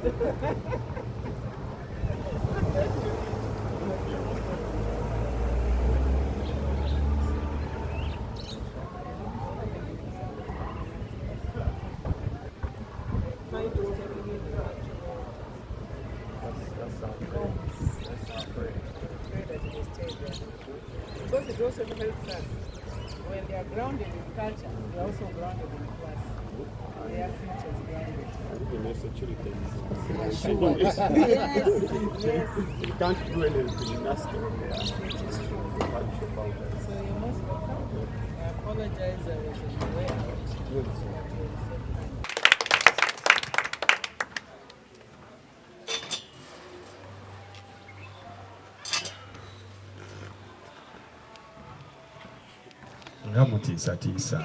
Because it also helps us. When they are grounded in culture, they are also grounded in class. Their futures grounded. Yes. You can't do anything nasty. So you must welcome. I apologize, I was in the way out. nga mutiisatiisa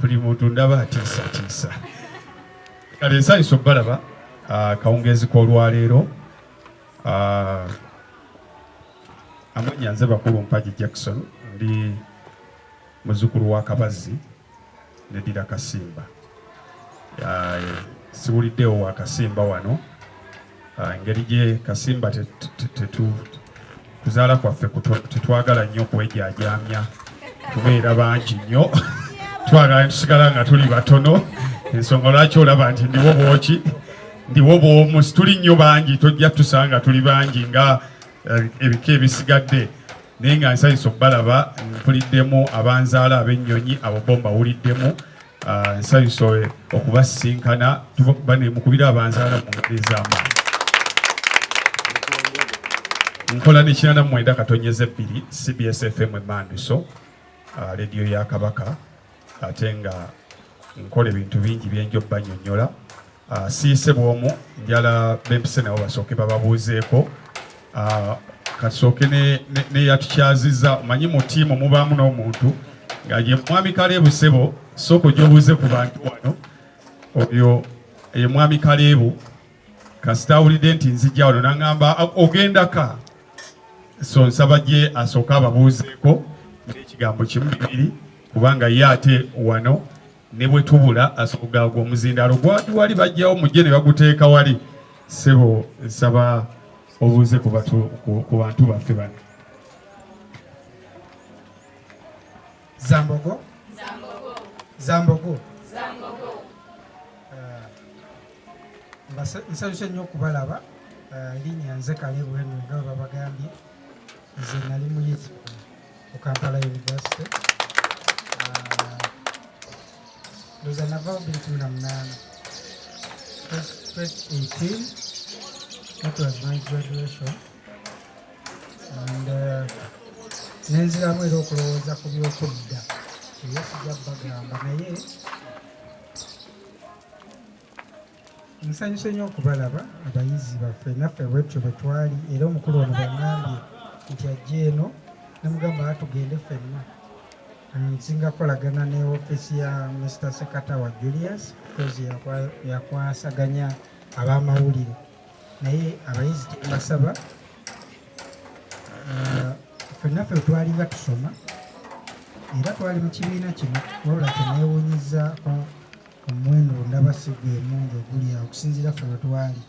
buli muntu ndaba atiisatiisa. Kale nsanyusa okubalaba akawungeezi k'olwaleero. Amannya nze Bakulu Mpagi Jackson, ndi muzzukulu wa Kabazzi ne Ddira Kasimba. Siwuliddewo wa Kasimba wano. Engeri gye Kasimba kuzaala kwaffe tetwagala nnyo kwejaajaamya, tubeera bangi nnyo, twagala tusigala nga tuli batono. Ensonga lwaki olaba nti ndiwo bwoki, ndiwo bw'omu, tuli nnyo bangi, tojja tusanga tuli bangi nga ebika ebisigadde. Naye nga nsanyusa okubalaba, mpuliddemu abanzaala ab'ennyonyi, abo bo mbawuliddemu. Nsanyusa okubasisinkana, mukubira abanzaala mu ngeri ez'amaanyi. Nkola ne 89.2 CBS FM Manduso, radio ya Kabaka, ate nga nkola ebintu bingi byenjo bannyonnyola. Siise bw'omu, njala bempise nabo basooke bababuuzeeko. Kasooke ne yatukyaziza, omanyi mu ttiimu mubaamu n'omuntu nga ye Mwami Kaleebu Ssebo, sooka ojja obuuze ku bantu wano. Oyo ye Mwami Kaleebu, kasita awulidde nti nzijja wano n'aŋŋamba ogendaka. So nsaba gye asooka ababuuzeeko n'ekigambo kimu bibiri, kubanga ye ate wano ne bwe tubula asooka omuzindaalo gwali wali bajjawo mujje ne baguteeka wali. Ssebo nsaba obuuze ku bantu baffe bano. Zambogo. Nsanyuse nnyo okubalaba. Linnya nze Kaleebu Henry nga babagambye. Nze nali muyizi ku Kampala University. Ndowooza nava 2018. That was my graduation. And nenziramu era okulowooza ku by'okudda era sijja bagamba naye nsanyuse nnyo okubalaba abayizi baffe naffe bwetyo bwe twali era omukulu ono bangambye nti ajja eno ne mugamba atugende ffenna. Nsinga kolagana ne ofiisi ya Mr. Sekatawa Julius because yakwasaganya ab'amawulire, naye abayizi tebasaba ffennaffe twalinga tusoma era twali mu kibiina kino, wabula kyeneewuunyizzaako omuwendo ndaba si gwe mungi oguli awo okusinziira ffe bwe twali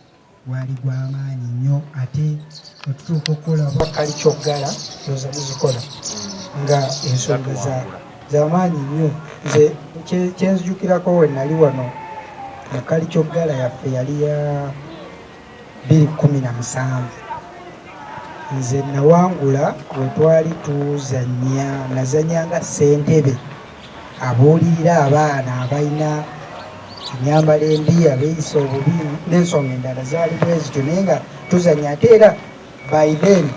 gwali gw'amaanyi nnyo, ate bwe tutuuka okukola bakali kyoggala zoza muzikola nga ensonga z'amaanyi nnyo. Nze kyenzijukirako we nali wano bakali kyoggala yaffe yali ya 2017. Nze nawangula we twali tuzanya, nazanyanga ssentebe abuulirira abaana abalina ennyambala embi, abeeyisa obubi n'ensonga endala zaali bwe zityo, naye nga tuzanya ate era by then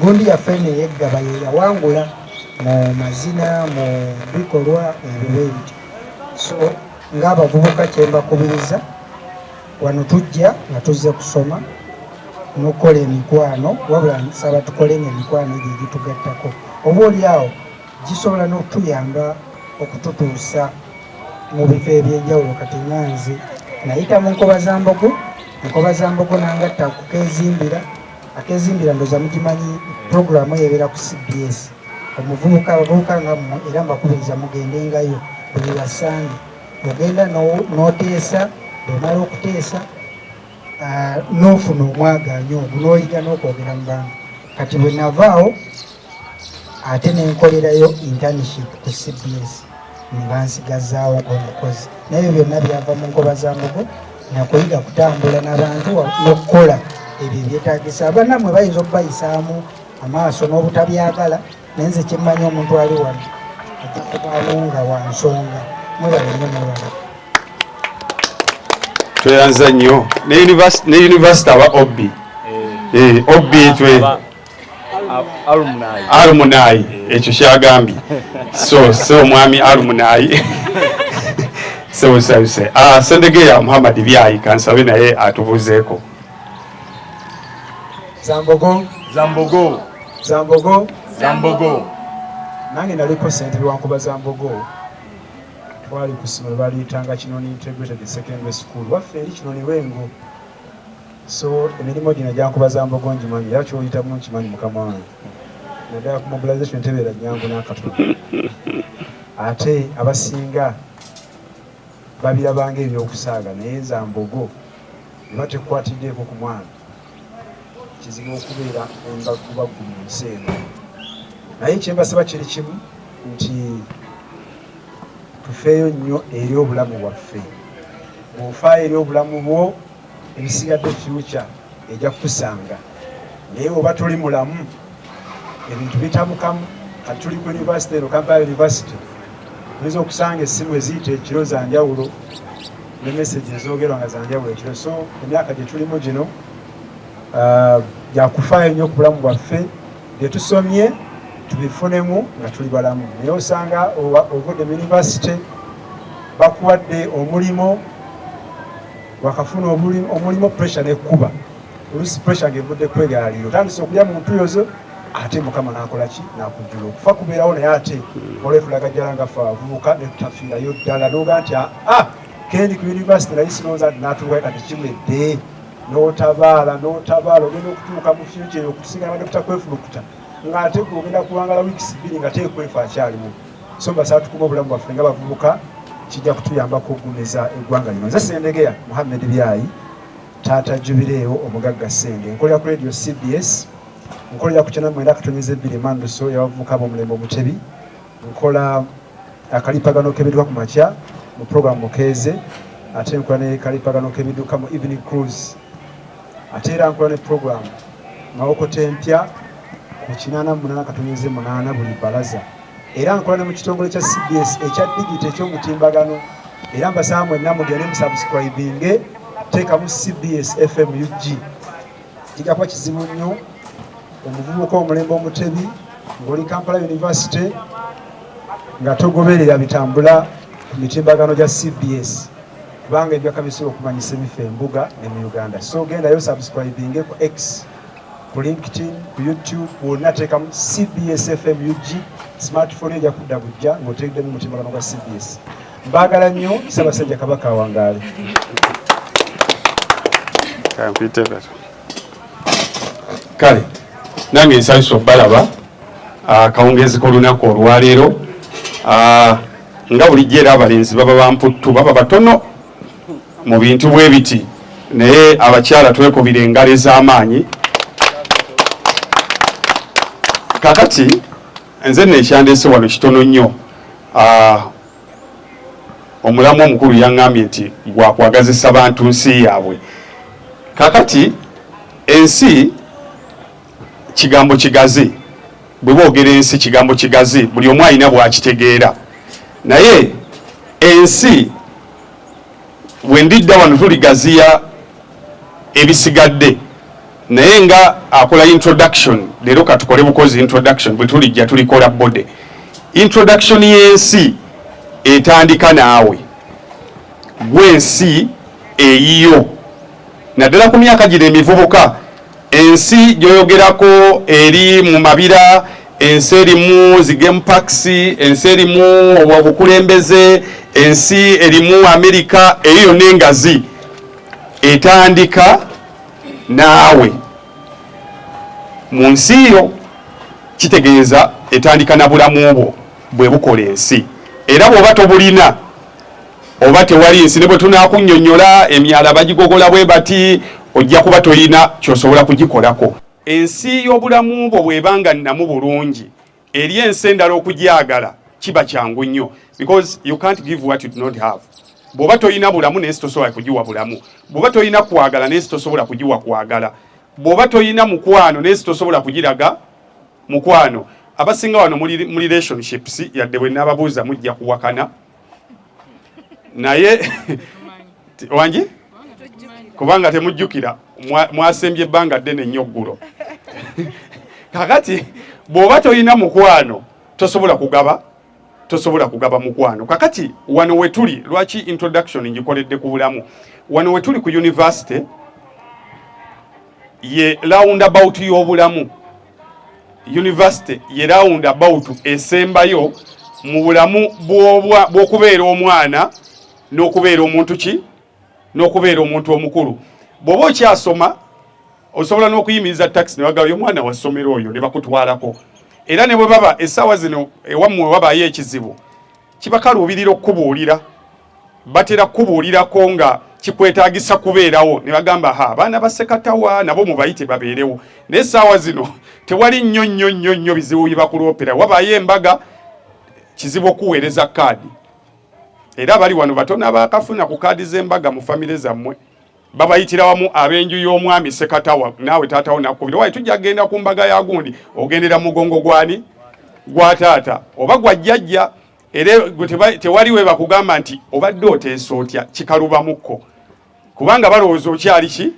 gundi yaffe neyeggaba ye yawangula mu mazina mu bikolwa ebyo bwe bityo. So ng'abavubuka kyembakubiriza wano tujja nga tuzze kusoma n'okukola emikwano, wabula nsaba tukole n'emikwano egyo egitugattako, oba oli awo gisobola n'okutuyamba okututuusa mu bifo ebyenjawulo. Kati nyanzi nayita mu Nkoba za Mbogo nangatta ku Kezimbira ndoza mugimanyi puroguramu eyebeera ku CBS. Abavubuka nga era mbakubiriza mugendengayo buli basange ogenda n'oteesa bwemala okuteesa n'ofuna omwaganyi ogwo n'oyiga n'okwogera mu bantu. Kati bwe navaawo ate nenkolerayo internship ku CBS nebansigazaawo omukozi, naye byonna byava mu nkoba za mbogo nakuyiga kutambula n'abantu n'okukola ebyo ebyetaagisa. Abanammwe bayinza okubayisaamu amaaso n'obutabyagala, naye nze kyemmanyi omuntu ali wano ajja kubaamu nga wa nsonga. Mwebale nnyo mwebale. Tweyanza nnyo ne university aba obbi obbi twe alumni ekyo kyagambye so omwami alumni sewusayuse. Sendegeya Muhammad Byayi kansabe naye atubuzeeko. Zambogo. Nange naliko ssentebe wankuba Zambogo. Twali ku ssomero baliyitanga Kinoni Integrated Secondary School. Waffe eri Kinoni Lwengo. So emirimu gino gyankuba Zambogo ngimanyi, era kyoyitamu nkimanyi mukama wange. Naddala ku mobilization tebeera nnyangu n'akatono. Ate abasinga babirabanga ebyokusaaga, naye Zambogo ne batekwatiddeeko ku mwana. Kizibu okubeera embagubaggu mu nsi eno. Naye kyembasaba kiri kimu nti tufeeyo nnyo eri obulamu bwaffe. Bw'ofaayo eri obulamu bwo, ebisigadde future ejja kukusanga. Naye oba tuli mulamu, ebintu bitabukamu. Kati tuli ku university eno, Kampala University, oyinza okusanga essimu eziyita ekiro za njawulo ne message ezoogerwa nga za njawulo ekiro. So emyaka gye tulimu gino gyakufaayo nnyo ku bulamu bwaffe, bye tusomye tubifunemu nga tuli balamu. Naye osanga ovudde mu university bakuwadde omulimo, wakafuna omulimo pressure nekkuba. Oluusi pressure ng'evudde kwegaalira, otandise okulya mu ntuyozo, ate Mukama n'akola ki? N'akujjula. Okufa kubeerawo, naye ate olwefulagajjala nga ffe abavubuka ne tutafiirayo ddala n'oga nti kendi ku university naye sinooza nti n'atuukayo kati kiwedde. N'otabaala ogenda okutuuka mu future okutusinga abadde kutakwefulukuta ng'ate ogenda kuwangala wiikisi 2 nga teekwefu akyalimu. So mbasaba tukume obulamu bwaffe nga bavubuka, kijja kutuyambako okugumiza eggwanga lino. Nze Sendegeya Muhammad Byayi, taata Jubileewo omugagga Senge, nkolera ku radio CBS, nkolera ku channel 9.2 Manduso y'abavubuka b'omulembe Omutebi, nkola akalipagano k'ebidduka ku makya mu program Mukeeze, ate nkola ne kalipagano k'ebidduka mu Evening Cruise, ate era nkola ne program Mawokota empya ku 88.8 buli balaza, era nkola ne mu kitongole kya CBS ekya digiti eky'omutimbagano. Era mbasaba mwenna mugende musubscribinge, teekamu CBS FM UG. Kijja kuba kizibu nnyo omuvubuka omulembe Omutebi ng'oli Kampala University nga togoberera bitambula ku mitimbagano gya CBS, kubanga ebyaka bisobola okumanyisa ebifa embuga ne mu Uganda. So gendayo subscribinge ku X, ku LinkedIn, ku YouTube, wonna teekamu CBS FM UG. Smartphone ejja kudda bujja ng'otegeddemu mutimbagano gwa CBS. Mbaagala nnyo, Ssaabasajja Kabaka awangaale. Kale nange nsanyusa obbalaba akawungeezi k'olunaku olwaleero. Nga bulijjo era abalenzi baba bamputtu, baba batono mu bintu bwe biti, naye abakyala twekubira engalo ez'amaanyi. Kakati nze nekyandeese wano kitono nnyo. Omulamu omukulu yaŋŋambye nti gwakwagazisa bantu nsi yaabwe. Kakati ensi kigambo kigazi, bwe boogera ensi kigambo kigazi, buli omu alina bw'akitegeera. Naye ensi bwe ndidda wano tuligaziya ebisigadde, naye nga akola introduction, leero katukole bukozi introduction, bwe tulijja tulikola bode. Introduction y'ensi etandika naawe, gw'ensi eyiyo. Naddala ku myaka gino emivubuka, ensi gyoyogerako eri mu mabira, ensi erimu zi game parks, ensi erimu obukulembeze, ensi erimu Amerika, eyo yonna engazi etandika naawe. Mu nsi yo kitegeeza etandika na bulamu bwo bwe bukola ensi. Era bw'oba tobulina oba tewali ensi ne bwe tunaakunnyonnyola emyala bagigogola bwe bati ojja kuba toyina ky'osobola kugikolako. Ensi y'obulamu bwo bw'ebanga nnamu bulungi eri ensi endala okugyagala kiba kyangu nnyo, because you can't give what you do not have. Bw'oba toyina bulamu n'ensi tosobola kugiwa bulamu, bw'oba toyina kwagala n'ensi tosobola kugiwa kwagala, bw'oba toyina mukwano n'ensi tosobola kugiraga mukwano. Abasinga wano mu relationships yadde bwe nababuuza mujja kuwakana naye wangi kubanga temujjukira mwasembye ebbanga ddene nnyo ggulo. Kakati bw'oba toyina mukwano tosobola kugaba mukwano. Kakati wano wetuli, lwaki introduction ngikoledde ku bulamu, wano wetuli ku university ye roundabout y'obulamu. University ye roundabout esembayo mu bulamu bw'okubeera omwana n'okubeera omuntu ki n'okubeera omuntu omukulu. Bw'oba okyasoma osobola n'okuyimiriza taxi ne bagayo omwana wa ssomero oyo ne bakutwalako. Era ne bwe baba essaawa zino ewammwe wabaayo ekizibu kibakaluubirira okubuulira, batera kubuulirako nga kikwetaagisa kubeerawo ne bagamba abaana basekatawa nabo mubayite babeerewo. Naye essaawa zino tewali nnyo bizibu bye bakuloopera, wabaayo embaga kizibu okuweereza kaadi. Era abali wano batono abaakafuna ku kaadi z'embaga mu famire zammwe babayitira wamu ab'enju y'omwami sekatawa, naawe taatawo nakubira waaye tujja kgenda ku mbaga ya gundi ogendera mugongo gwani gwa taata oba gwa jjajja. Era tewali we bakugamba nti obadde oteesa otya kikalubamukko, kubanga balowooza okyali ki,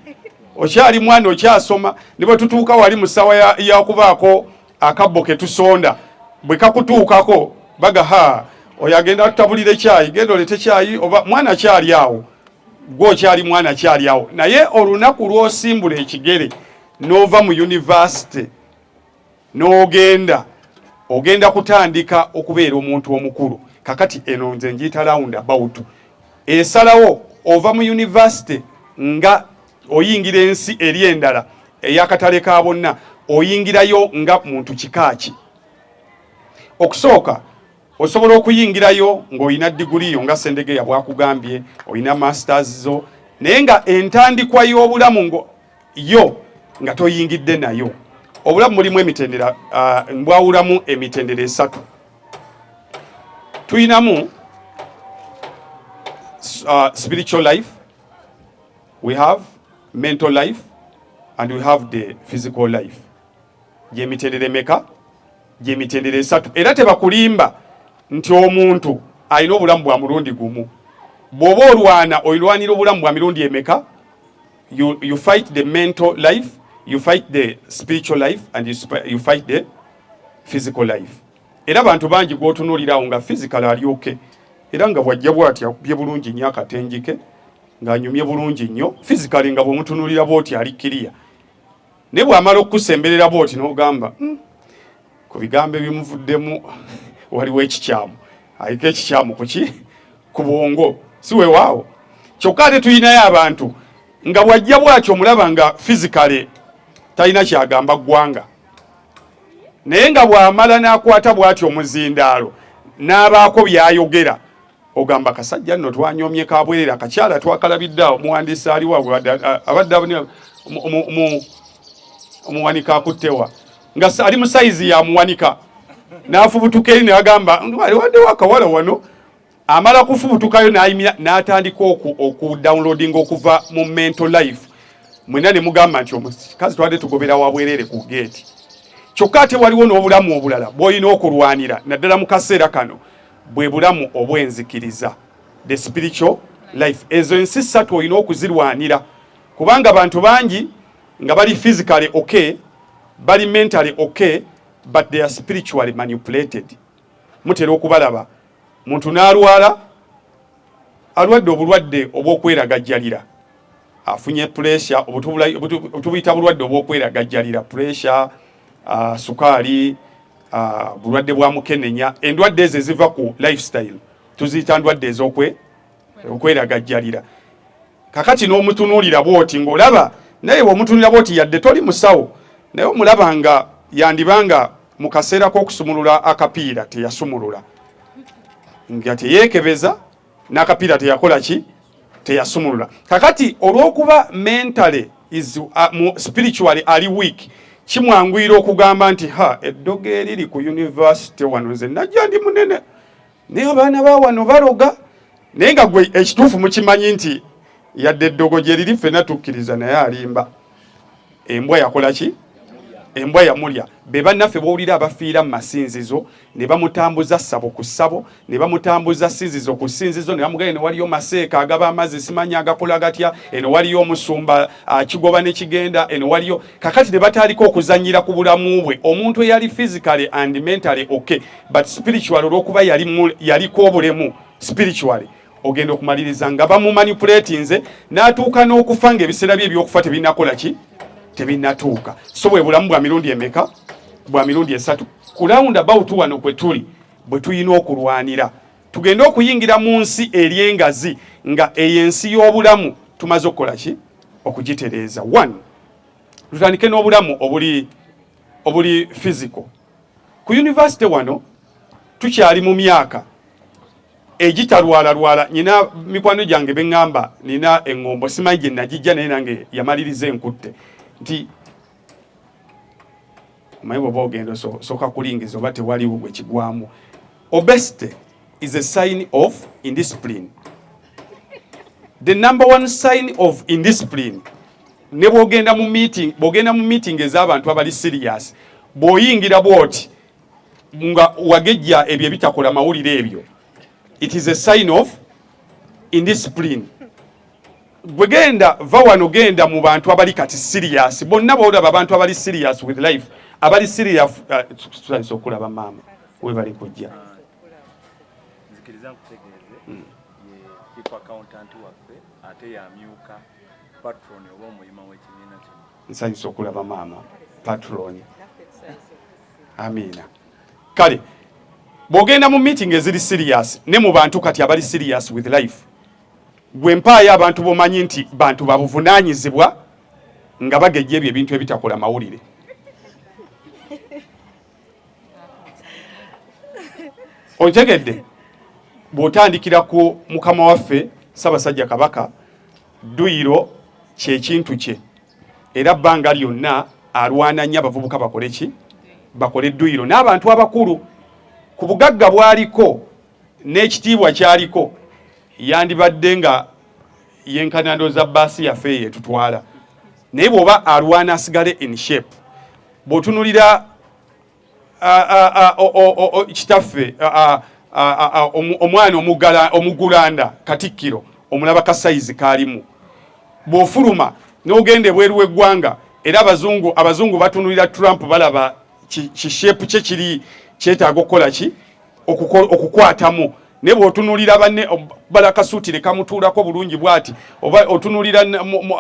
okyali mwana okyasoma. Ne bwe tutuuka wali mu ssaawa yakubaako akabbo ke tusonda, bwe kakutuukako baga oyo agenda tutabulire kyayi, genda olete kyayi, oba mwana kyali awo, gwe okyali mwana kyali awo. Naye olunaku lw'osimbula ekigere n'ova mu university n'ogenda kutandika okubeera omuntu omukulu. Kakati eno nze njiyita roundabout. Esalawo ova mu university nga oyingira ensi eri endala ey'akatale ka bonna, oyingirayo nga muntu kikaaki. Okusooka osobola okuyingirayo ng'olina diguli yo nga Sendegeya bwakugambye, olina masters zo, naye nga entandikwa y'obulamu yo nga toyingidde nayo. Obulamu mulimu emitendera, mbwawulamu emitendera esatu. Tuyinamu spiritual life, we have mental life, and we have the physical life. Gye mitendera emeka? Gye mitendera esatu. Era tebakulimba nti omuntu alina obulamu bwa mulundi gumu. Bw'oba olwana olwanira obulamu bwa mirundi emeka? You fight the mental life, you fight the spiritual life, and you fight the physical life. Era abantu bangi gwotunuulirawo nga physical ali okay, era nga bwajja bw'ati akubye bulungi nnyo akatenjike, ng'anyumye bulungi nnyo, physical nga bw'omutunuulira bw'oti ali kiriya. Ne bw'amala okusemberera bw'oti n'ogamba ku bigambo ebimuvuddemu waliwo ekikyamu, aliko ekikyamu ku bwongo, si weewaawo. Kyokka ate tuyinayo abantu nga bwajja bw'atyo omulaba nga physically talina kyagamba ggwanga, naye nga bw'amala n'akwata bw'atyo omuzindaalo n'abaako by'ayogera, ogamba kasajja nno twanyomye kabwerera, akakyala twakalabidde awo, omuwandiisi aliwo abadde omuwanika akuttewa nga ali mu sayizi ya muwanika, n'afubutuka eri n'agamba waddewo akawala wano. Amala kufubutukayo n'ayimira n'atandika okudownloading okuva mu mental life. Mwena ne mugamba nti omukazi twadde tugobera wabwerere ku geeti. Kyokka ate waliwo n'obulamu obulala bw'olina okulwanira naddala mu kaseera kano, bwe bulamu obw'enzikiriza, the spiritual life. Ezo ensi ssatu olina okuzirwanira, kubanga abantu bangi nga bali physically okay, bali mentally okay, but they are spiritually manipulated. Mutera okubalaba muntu n'alwala, alwadde obulwadde obw'okweragajjalira, afunye pressure, obutubuyita bulwadde obw'okweragajjalira, pressure, sukaali, bulwadde bwa mukenenya. Endwadde ezo eziva ku lifestyle tuziyita ndwadde ez'okweragajjalira. Kakati n'omutunuulira bw'oti ng'olaba, naye bw'omutunuulira bw'oti yadde toli musawo, naye omulaba nga yandibanga mu kaseera k'okusumulula akapiira teyasumulula, nga teyeekebeza, n'akapiira teyakola ki teyasumulula. Kakati olw'okuba mentally is spiritually ali weak, kimwanguyira okugamba nti eddogo eriri ku university wano nze najja ndi munene naye abaana ba wano baloga, naye nga gwe ekituufu mukimanyi nti yadde eddogo gye liri ffenna tukkiriza naye alimba. Embwa yakola ki? Embwa yamulya. Be bannaffe bowulira abafiira mu masinzizo ne bamutambuza ssabo ku ssabo, ne bamutambuza sinzizo ku sinzizo, ne bamugamba eno waliyo maseeka agaba amazzi simanyi agakola gatya, eno waliyo omusumba kigoba ne kigenda, eno waliyo kakati ne bataaliko okuzanyira ku bulamu bwe. Omuntu eyali physically and mentally okay but spiritually olw'okuba yaliko obulemu spiritually, ogenda okumaliriza nga bamumanipulatinze n'atuuka n'okufa ng'ebiseera bye ebyokufa tebinakola ki? Tebinatuuka. So bwe bulamu bwa mirundi emeka? Bwa mirundi 3. Ku roundabout wano kwe tuli bwe tuyina okulwanira. Tugenda okuyingira mu nsi eryengazi nga eyensi y'obulamu tumaze okukola ki? Okugitereeza. 1. Tutandike n'obulamu obuli physical. Ku university wano tukyali mu myaka egitalwala. Nyina mikwano gyange beŋŋamba nina eŋŋombo simanyi gye nagijja naye nange yamaliriza enkutte nti omanyi bw'oba ogenda sooka kulingiza oba tewaliwo gwe kigwamu. Obesity is a sign of indiscipline. The number one sign of indiscipline, ne bw'ogenda mu meeting ez'abantu abali serious, bw'oyingira bw'oti nga wagejja ebyo ebitakola mawulire ebyo, it is a sign of indiscipline. Bwegenda va wano genda mu bantu abali kati serious, bonna bawulaba abantu abali serious with life, abali serious tusalisa okulaba maama we bali kujja nzikiriza nkutegeeze chief accountant waffe ate yamyuka patron obw'omulima w'ekibiina kino. nsanyusa okulaba maama patron. Amina. Kale bw'ogenda mu meeting eziri serious ne mu bantu kati abali serious with life, gwe mpaayo abantu bomanyi nti bantu babuvunaanyizibwa nga bagejja ebyo ebintu ebitakola mawulire. Ontegedde bw'otandikira ku mukama waffe Ssaabasajja Kabaka, dduyiro kyekintu kye era bbanga lyonna alwana nnyo abavubuka bakole ki? Bakole edduyiro. N'abantu abakulu ku bugagga bwaliko n'ekitiibwa kyaliko yandibadde nga yenkanando za bbaasi yaffe yetutwala, naye bw'oba alwana asigale in shape. Bw'otunulira kitaffe omwana omugulanda Katikkiro omulaba ka sayizi kalimu, bw'ofuluma n'ogenda ebweru w'eggwanga era abazungu batunulira Trump balaba kishepu kye kiri kyetaaga okukola ki? Okukwatamu. Ne bw'otunulira banne balakasuutire kamutuulako bulungi bw'ati, oba otunulira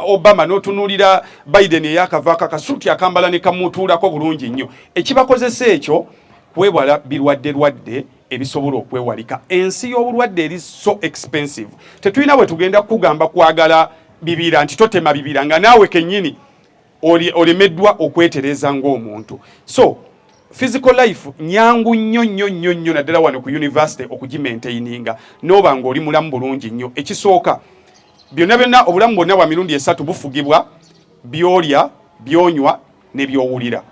Obama n'otunulira Biden eyakavaako akasuuti akambala ne kamutuulako bulungi nnyo. Ekibakozesa ekyo kwewala birwadde ebisobola okwewalika. Ensi y'obulwadde eri so expensive. Tetulina bwe tugenda kugamba kwagala bibira nti totema bibira nga naawe kennyini olemeddwa okwetereza ng'omuntu. So physical life nyangu nnyo naddala wano ku university okugimaintaininga n'oba ng'oli mulamu bulungi nnyo. Ekisooka byonna obulamu bwonna bwa mirundi 3 bufugibwa byolya, byonywa ne byowulira.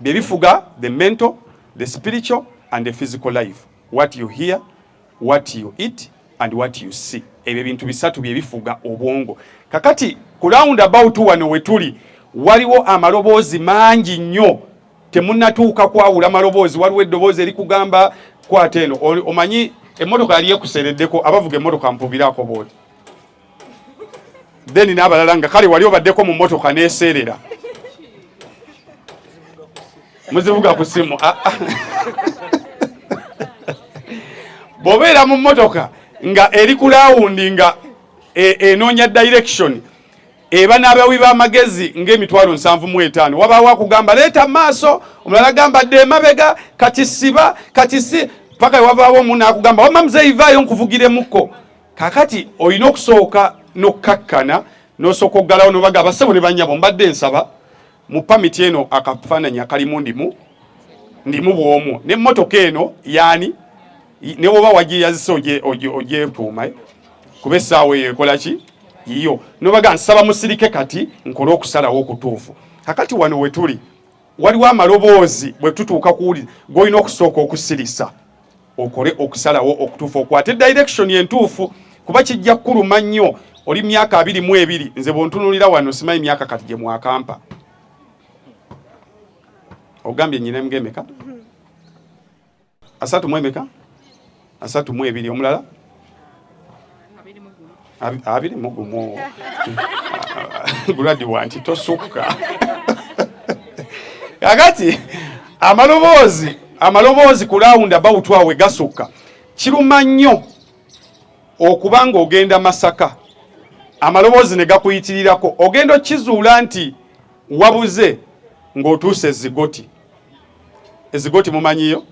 Bye bifuga the mental, the spiritual and the physical life. What you hear, what you eat and what you see. Ebyo bintu bisatu bye bifuga obwongo. Kakati ku roundabout wano wetuli waliwo amaloboozi mangi nnyo temunnatuuka kwawula amaloboozi. Waliwo eddoboozi erikugamba kwata eno, omanyi emmotoka yali ekusereddeko, abavuga emmotoka mpubirako booti, then n'abalala nga kale wali obaddeko mu mmotoka n'eseerera muzivuga ku simu. Bw'obeera mu mmotoka nga eri ku laawundi nga enoonya direction, eba n'abawi b'amagezi ng'emitwalo 75. Wabaawo akugamba leeta maaso, omulala agamba dde emabega, kati siba, kati si, paka wabaawo omu n'akugamba wamma muzeeyi vaayo nkuvugiremukko. Kakati olina okusooka n'okkakkana n'osooka oggalawo n'obagamba ssebo ne bannyabo mbadde nsaba mu pamiti eno akafaananyi akalimu ndimu bw'omu, n'emmotoka eno yaani ne woba wagiyazise ogyetuuma kuba essaawa eyo ekola ki iyo nobaga nsaba musirike kati nkola okusalawo okutuufu kakati wano wetuli waliwo amaloboozi bwe tutuuka kuwulira g'olina okusooka okusirisa okole okusalawo okutuufu okwate direction entuufu kuba kijja kkuluma nnyo oli myaka 22 nze bwontunulira wano simanyi myaka kati gye mwakampa ogambye nyina emeka 3 32 omulala 21 graduate tosukka kakati amaloboozi ku roundabout awe gasukka kiruma nnyo okubanga ogenda Masaka amaloboozi ne gakuyitirirako ogenda okizuula nti wabuze ng'otuuse ezigoti mumanyiyo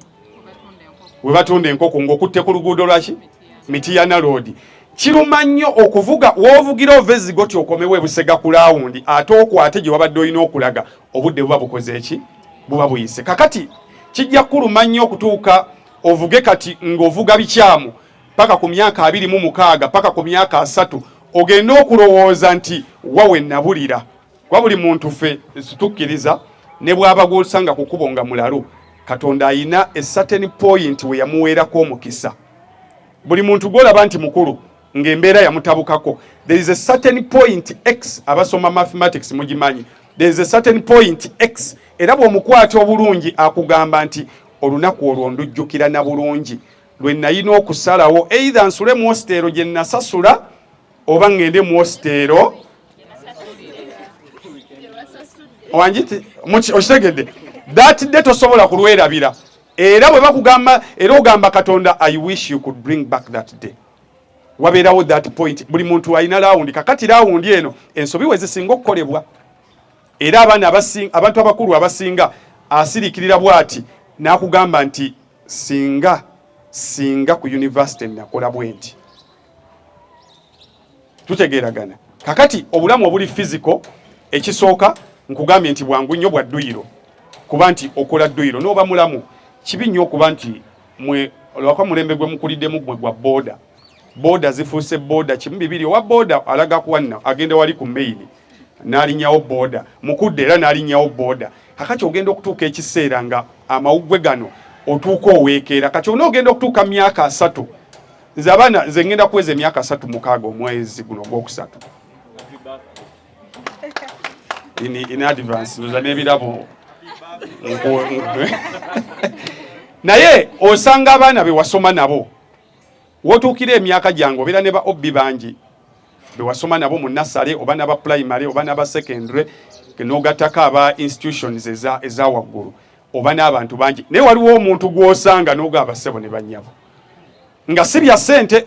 we batunda enkoko ng'okutte ku luguudo lwaki Mityana Road kiruma nnyo okuvuga woovugira ova ezigoti okomewo ebusega ku laawundi ate okwate gye wabadde olina okulaga obudde buba bukoze eki buba buyise kakati kijja kuluma nnyo okutuuka ovuge kati ng'ovuga bikyamu paka ku myaka 26 paka ku myaka 3 ogenda okulowooza nti wawe nabulira kwa buli muntu ffe tukkiriza ne bw'aba gw'osanga ku kkubo nga mulalu Katonda ayina a certain point we yamuweerako omukisa buli muntu gw'olaba nti mukulu ng'embeera yamutabukako there is a certain point x abasoma mathematics mugimanyi there is a certain point x era bw'omukwata obulungi akugamba nti olunaku olwo ndujjukira na bulungi lwe nayina okusalawo either nsule mu hostero gye nasasula oba ngende mu hostero wanjiti okitegedde that day tosobola kulwerabira era bwe bakugamba era ogamba Katonda I wish you could bring back that day wabeerawo that point buli muntu alina laawundi kakati laawundi eno ensobi we zisinga okukolebwa era abantu abakulu abasinga asirikirira bwati n'akugamba nti singa ku university nakola bwenti tutegeeragana kakati obulamu obuli physical ekisooka nkugambye nti bwangu nnyo bwa dduyiro kuba nti okola dduyiro n'oba mulamu kibi nnyo okuba nti mwe olwaka mulembe gwe mukuliddemu gwe gwa boda zifuuse boda kimu bibiri owa boda alaga kuwanna agenda wali ku mail n'alinnyawo boda mukudde era n'alinnyawo boda kakati ogenda okutuuka ekiseera nga amawuggwe gano otuuka oweekeera kati onoogenda okutuuka myaka 3 nze abaana nze ngenda kuweza emyaka 36 omwezi guno ogwokusatu in advance ndoza n'ebirabo naye osanga abaana be wasoma nabo wotuukira emyaka gyange obeera ne ba obbi bangi be wasoma nabo mu nasale oba n'aba primary oba n'aba secondary n'ogattako aba institutions eza waggulu oba n'abantu bangi naye waliwo omuntu gw'osanga n'ogaba ssebo ne bannyabo nga si bya ssente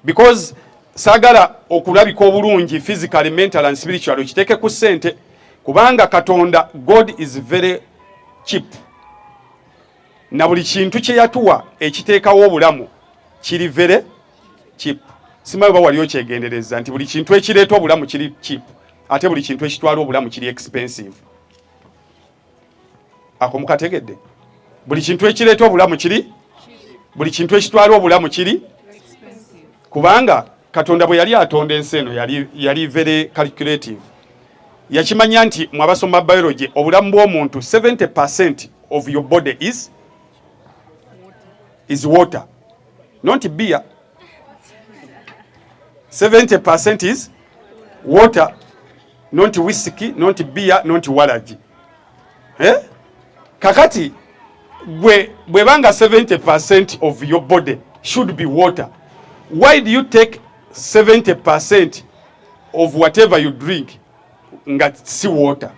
because saagala okulabika obulungi physically mental and spiritual okiteeke ku ssente kubanga Katonda God is very cheap na buli kintu kye yatuwa ekiteekawo obulamu kiri very cheap simayo ba wali okyegendereza nti buli kintu ekireeta obulamu kiri cheap ate buli kintu ekitwala obulamu kiri expensive ako mukategedde buli kintu ekireeta obulamu kiri buli kintu ekitwala obulamu kiri kubanga Katonda bwe yali atonda ensi eno yali very calculative yakimanya nti mwabasoma biology obulamu bw'omuntu 70% of your body is water not beer 70% is water not whiskey not beer not walaji kakati bwe banga 70% of your body should be water why do you take 70% of whatever you drink nga si water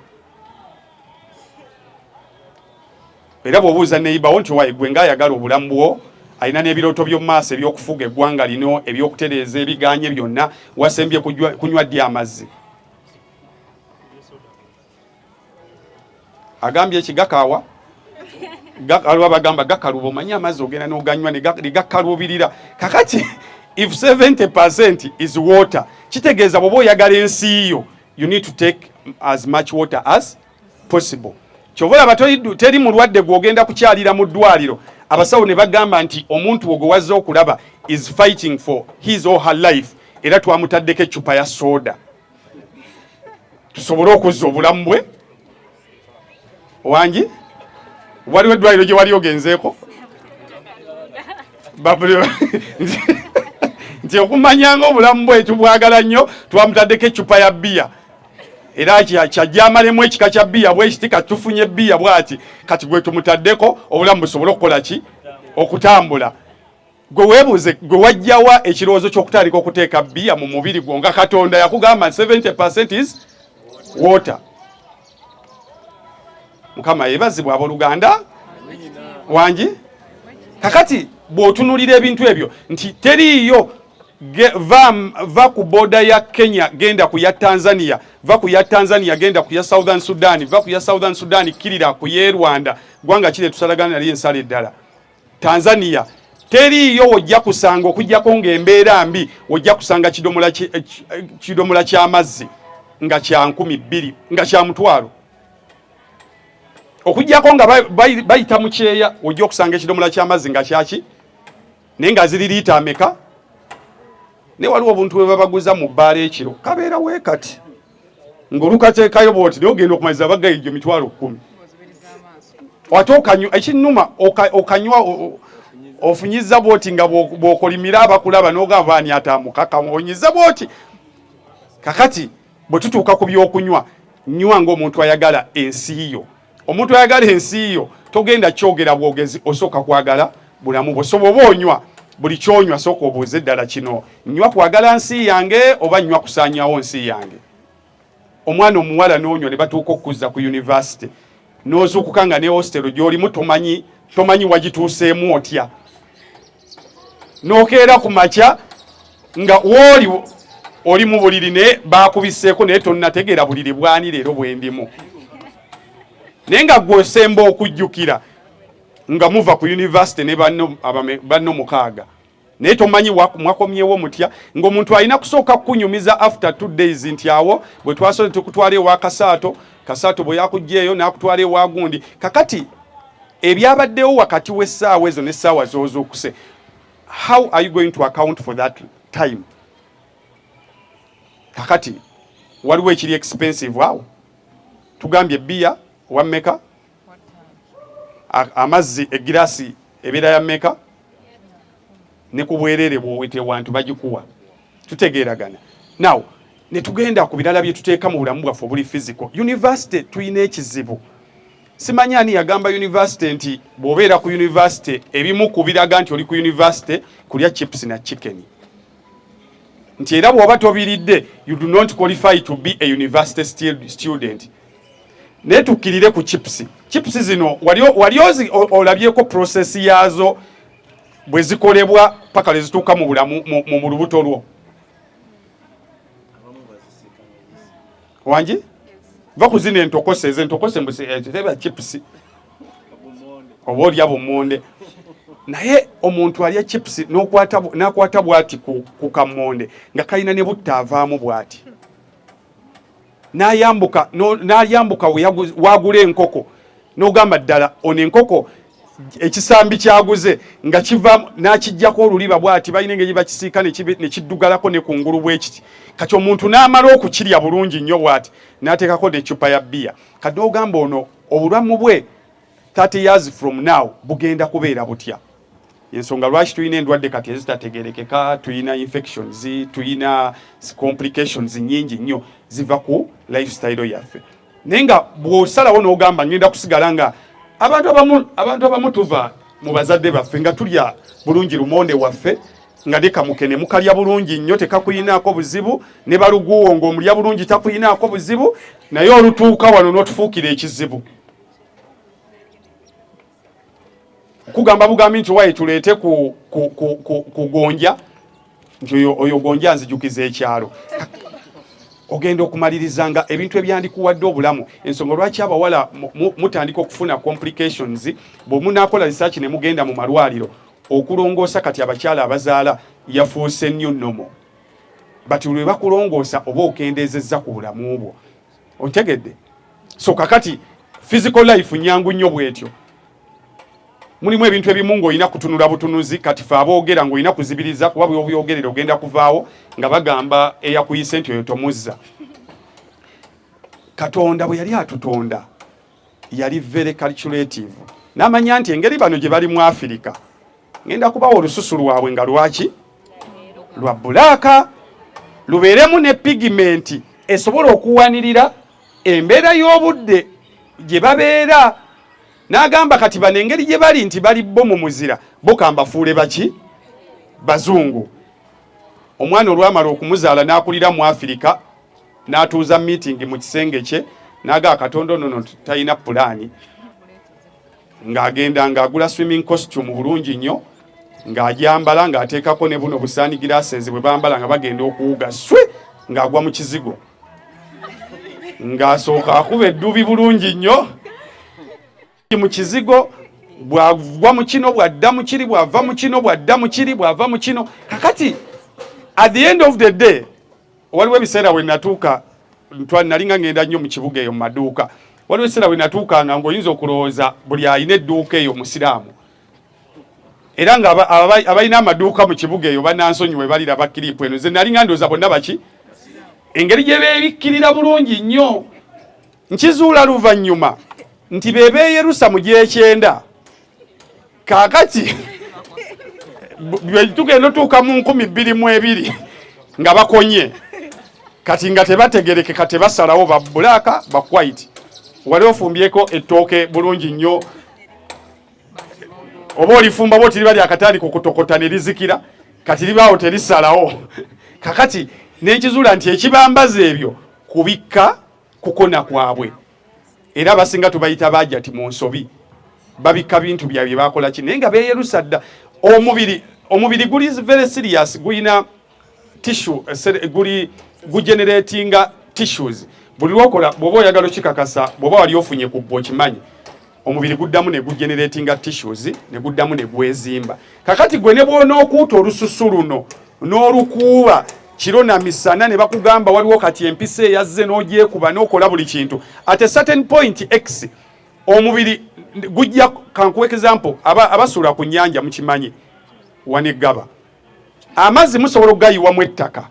era bw'obuuza neighbor nti wayi gwe ng'ayagala obulamu bwo alina n'ebirooto by'omu maaso ebyokufuga eggwanga lino ebyokutereeza ebiganye byonna wasembye kunywa ddi amazzi agambye ekigakaawa gakaluba bagamba gakaluba omanyi amazzi ogenda n'oganywa ne gakalubirira kakati if 70% is water kitegeeza bw'oba oyagala ensi yo you need to take as much water as possible kyova olaba teri mulwadde gw'ogenda kukyalira mu ddwaliro abasawo ne bagamba nti omuntu ogwo wazze okulaba is fighting for his or her life era twamutaddeko eccupa ya soda tusobole okuzza obulamu bwe. Wangi waliwo eddwaliro gye wali ogenzeeko nti okumanyanga obulamu bwe tubwagala nnyo twamutaddeko eccupa ya bbiya era kyajjamalemu ekika kya bbiya bwekiti kati tufunye bbiya bwati kati gwe tumutaddeko obulamu busobole okukola ki okutambula. Gwe weebuuze gwe wajjawa ekirowoozo ky'okutandika okuteeka bbiya mu mubiri gwo nga Katonda yakugamba 70% is water. Mukama yeebazibwa abooluganda wangi. Kakati bw'otunulira ebintu ebyo nti teriiyo va ku boda ya Kenya genda ku ya Tanzania, va ku ya Tanzania genda ku ya Southern Sudan, va ku ya Southern Sudan kirira ku ye Rwanda, gwanga kile tusalagana nali ensale ddala. Tanzania teriiyo ojja kusanga okujjako ng'embeera mbi ojja kusanga kidomola ky'amazzi nga kya 2,000 nga kya mutwalo. Okujjako nga bayita mu kyeya ojja okusanga ekidomola ky'amazzi nga kyaki naye nga ziri liita ameka. Ne waliwo obuntu bwe babaguza mu bbaala ekiro kabeera weekati ng'olukateekayo bwoti naye ogenda okumaliza bagayijjo 10,000 ate okanywa ekinnuma okanywa ofunyiza bwoti nga bw'okolimira abakulaba n'ogamba ani atamukaka onyiza bwoti. Kakati bwe tutuuka ku by'okunywa nywa ng'omuntu ayagala ensi yo. Omuntu ayagala ensi yo togenda kyogera bwogezi osooka kwagala bulamu bwo. So bw'oba onywa buli kyonywa sooka obuuze ddala kino nywa kwagala nsi yange oba nywa kusaanyawo nsi yange. Omwana omuwala n'onywa ne batuuka okuzza ku yunivasite n'ozuukuka nga ne hositero gy'olimu tomanyi wagituuseemu otya. N'okeera ku makya nga wooli oli mu buliri ne baakubiseeko naye tonnategeera buliri bwani leero bwe ndimu. Naye nga gw'osemba okujjukira nga muva ku yunivasite ne banno 6 naye tomanyi mwakomyewo mutya ng'omuntu alina kusooka kukunyumiza after 2 days nti awo bwe twasoze tukutwala ewa Kasaato bwe yakugjeeyo n'akutwala ewa gundi. Kakati ebyabaddewo wakati w'essaawa ezo n'essaawa z'ozuukuse, how are you going to account for that time? Kakati waliwo ekiri expensive awo tugambye bbiya wa mmeka, amazzi egiraasi ebeera ya mmeka, ne ku bwereere bw'owete wantu bagikuwa tutegeeragana. Now ne tugenda ku birala bye tuteeka mu bulamu bwaffe obuli physical. University tuyina ekizibu. Simanyi ani yagamba university nti bw'obeera ku university ebimu ku biraga nti oli ku university kulya chips na chicken. Nti era bw'oba tobiridde you do not qualify to be a university student. Naye tukkirire ku chips. Chips zino wali olabyeko process yaazo bwe zikolebwa paka le zituuka mu bulamu mu lubuto lwo. Wangi? Va kuzina entokose mbuseba chips. Oba olya bumonde. Naye omuntu alya chips n'akwata bwati ku kamonde nga kalina ne butta avaamu bwati. N'ayambuka wagula enkoko n'ogamba ddala ono enkoko ekisambi kyaguze nga kiva n'akijjako oluliba bwati balina engeri bakisiika ne kiddugalako ne kungulu bwekiti. Kati omuntu n'amala okukirya bulungi nnyo bwati n'ateekako n'eccupa ya bbiya. Kati n'ogamba ono obulamu bwe 30 years from now bugenda kubeera butya. Ensonga lwaki tulina endwadde kati ezitategerekeka, tulina infections, tulina complications nyingi nnyo ziva ku lifestyle yaffe. Naye nga bw'osalawo n'ogamba ngenda kusigala nga abantu abamu tuva mu bazadde baffe nga tulya bulungi lumonde waffe nga ne kamukene mukalya bulungi nnyo tekakuyinaako buzibu, ne baluguwo ng'omulya bulungi takuyinaako buzibu, naye olutuuka wano n'otufuukira ekizibu. Kugamba bugambi nti wayi tuleete ku gonja nti oyo gonja nzijukiza ekyalo. Ogenda okumalirizanga ebintu ebyandikuwadde obulamu. Ensonga lwaki abawala mutandika okufuna complications bwe munaakola research ne mugenda mu malwaliro okulongoosa kati abakyala abazaala yafuuse nnyo nnomo. Bati lwe bakulongoosa oba okendezezza ku bulamu bwo. Ontegedde? So kakati physical life nyangu nnyo bwetyo. mulimu ebintu ebimu ng'olina kutunula butunuzi kati fe aboogera ng'olina kuzibiriza kuba bw'obyogerera ogenda kuvaawo nga bagamba eyakuyise nti oyo tomuzza. Katonda bwe yali atutonda yali very calculative n'amanya nti engeri bano gye bali mu Afirika ngenda kubawa olususu lwabwe nga lwaki lwa bulaaka lubeeremu ne pigimenti esobola okuwanirira embeera y'obudde gye babeera. N'agamba kati bano engeri gye bali nti bali bo mu muzira bo kambafuule baki bazungu. Omwana olwamala okumuzaala n'akulira mu Afirika n'atuuza meeting mu kisenge kye n'agaa Katonda nno talina pulaani ng'agenda ng'agula swimming costume bulungi nnyo ng'agyambala ng'ateekako ne buno busaani glasses bwe bambala nga bagenda okuwuga swe ng'agwa mu kizigo ng'asooka akuba eddubi bulungi nnyo mu kizigo bw'agwa mu kino bw'adda mu kiri bw'ava mu kino bw'adda mu kiri bw'ava mu kino. Kakati at the end of the day waliwo ebiseera we natuuka nalinga ngenda nnyo mu kibuga eyo mu maduuka. Waliwo ebiseera we natuukanga ng'oyinza okulowooza buli alina edduuka eyo musiraamu era nga abalina amaduuka mu kibuga eyo bannansonyiwe baliraba kiripu eno ze nalinga ndowooza bonna baki engeri gye beebikkirira bulungi nnyo nkizuula luvannyuma nti bebe Yerusa mu gy'ekyenda kaakati tugenda otuuka mu 2022 nga bakonye kati nga tebategerekeka tebasalawo ba bulaaka ba white wali ofumbyeko ettooke bulungi nnyo oba olifumba bo tiriba lyakatandika okutokota ne lizikira kati libaawo terisalawo kakati n'ekizuula nti ekibambaza ebyo kubikka kukona kwabwe era abasinga tubayita bajjati mu nsobi babikka bintu byabye bakola ki naye nga beeyerusa dda. Omubiri guli very serious guyina tissue gugeneratinga tissues buli lwokola bw'oba oyagala okikakasa bw'oba wali ofunye ku bbo okimanyi omubiri guddamu ne gugeneratinga tissues ne guddamu ne gwezimba. Kakati gwe ne bw'ona okuuta olususu luno n'olukuuba kiro na misana ne bakugamba waliwo kati empisa eyazze n'ogyekuba n'okola buli kintu at a certain point x omubiri gujja kankuwa example abasuula ku nnyanja mukimanyi waneggaba amazzi musobola okugayiwamu ettaka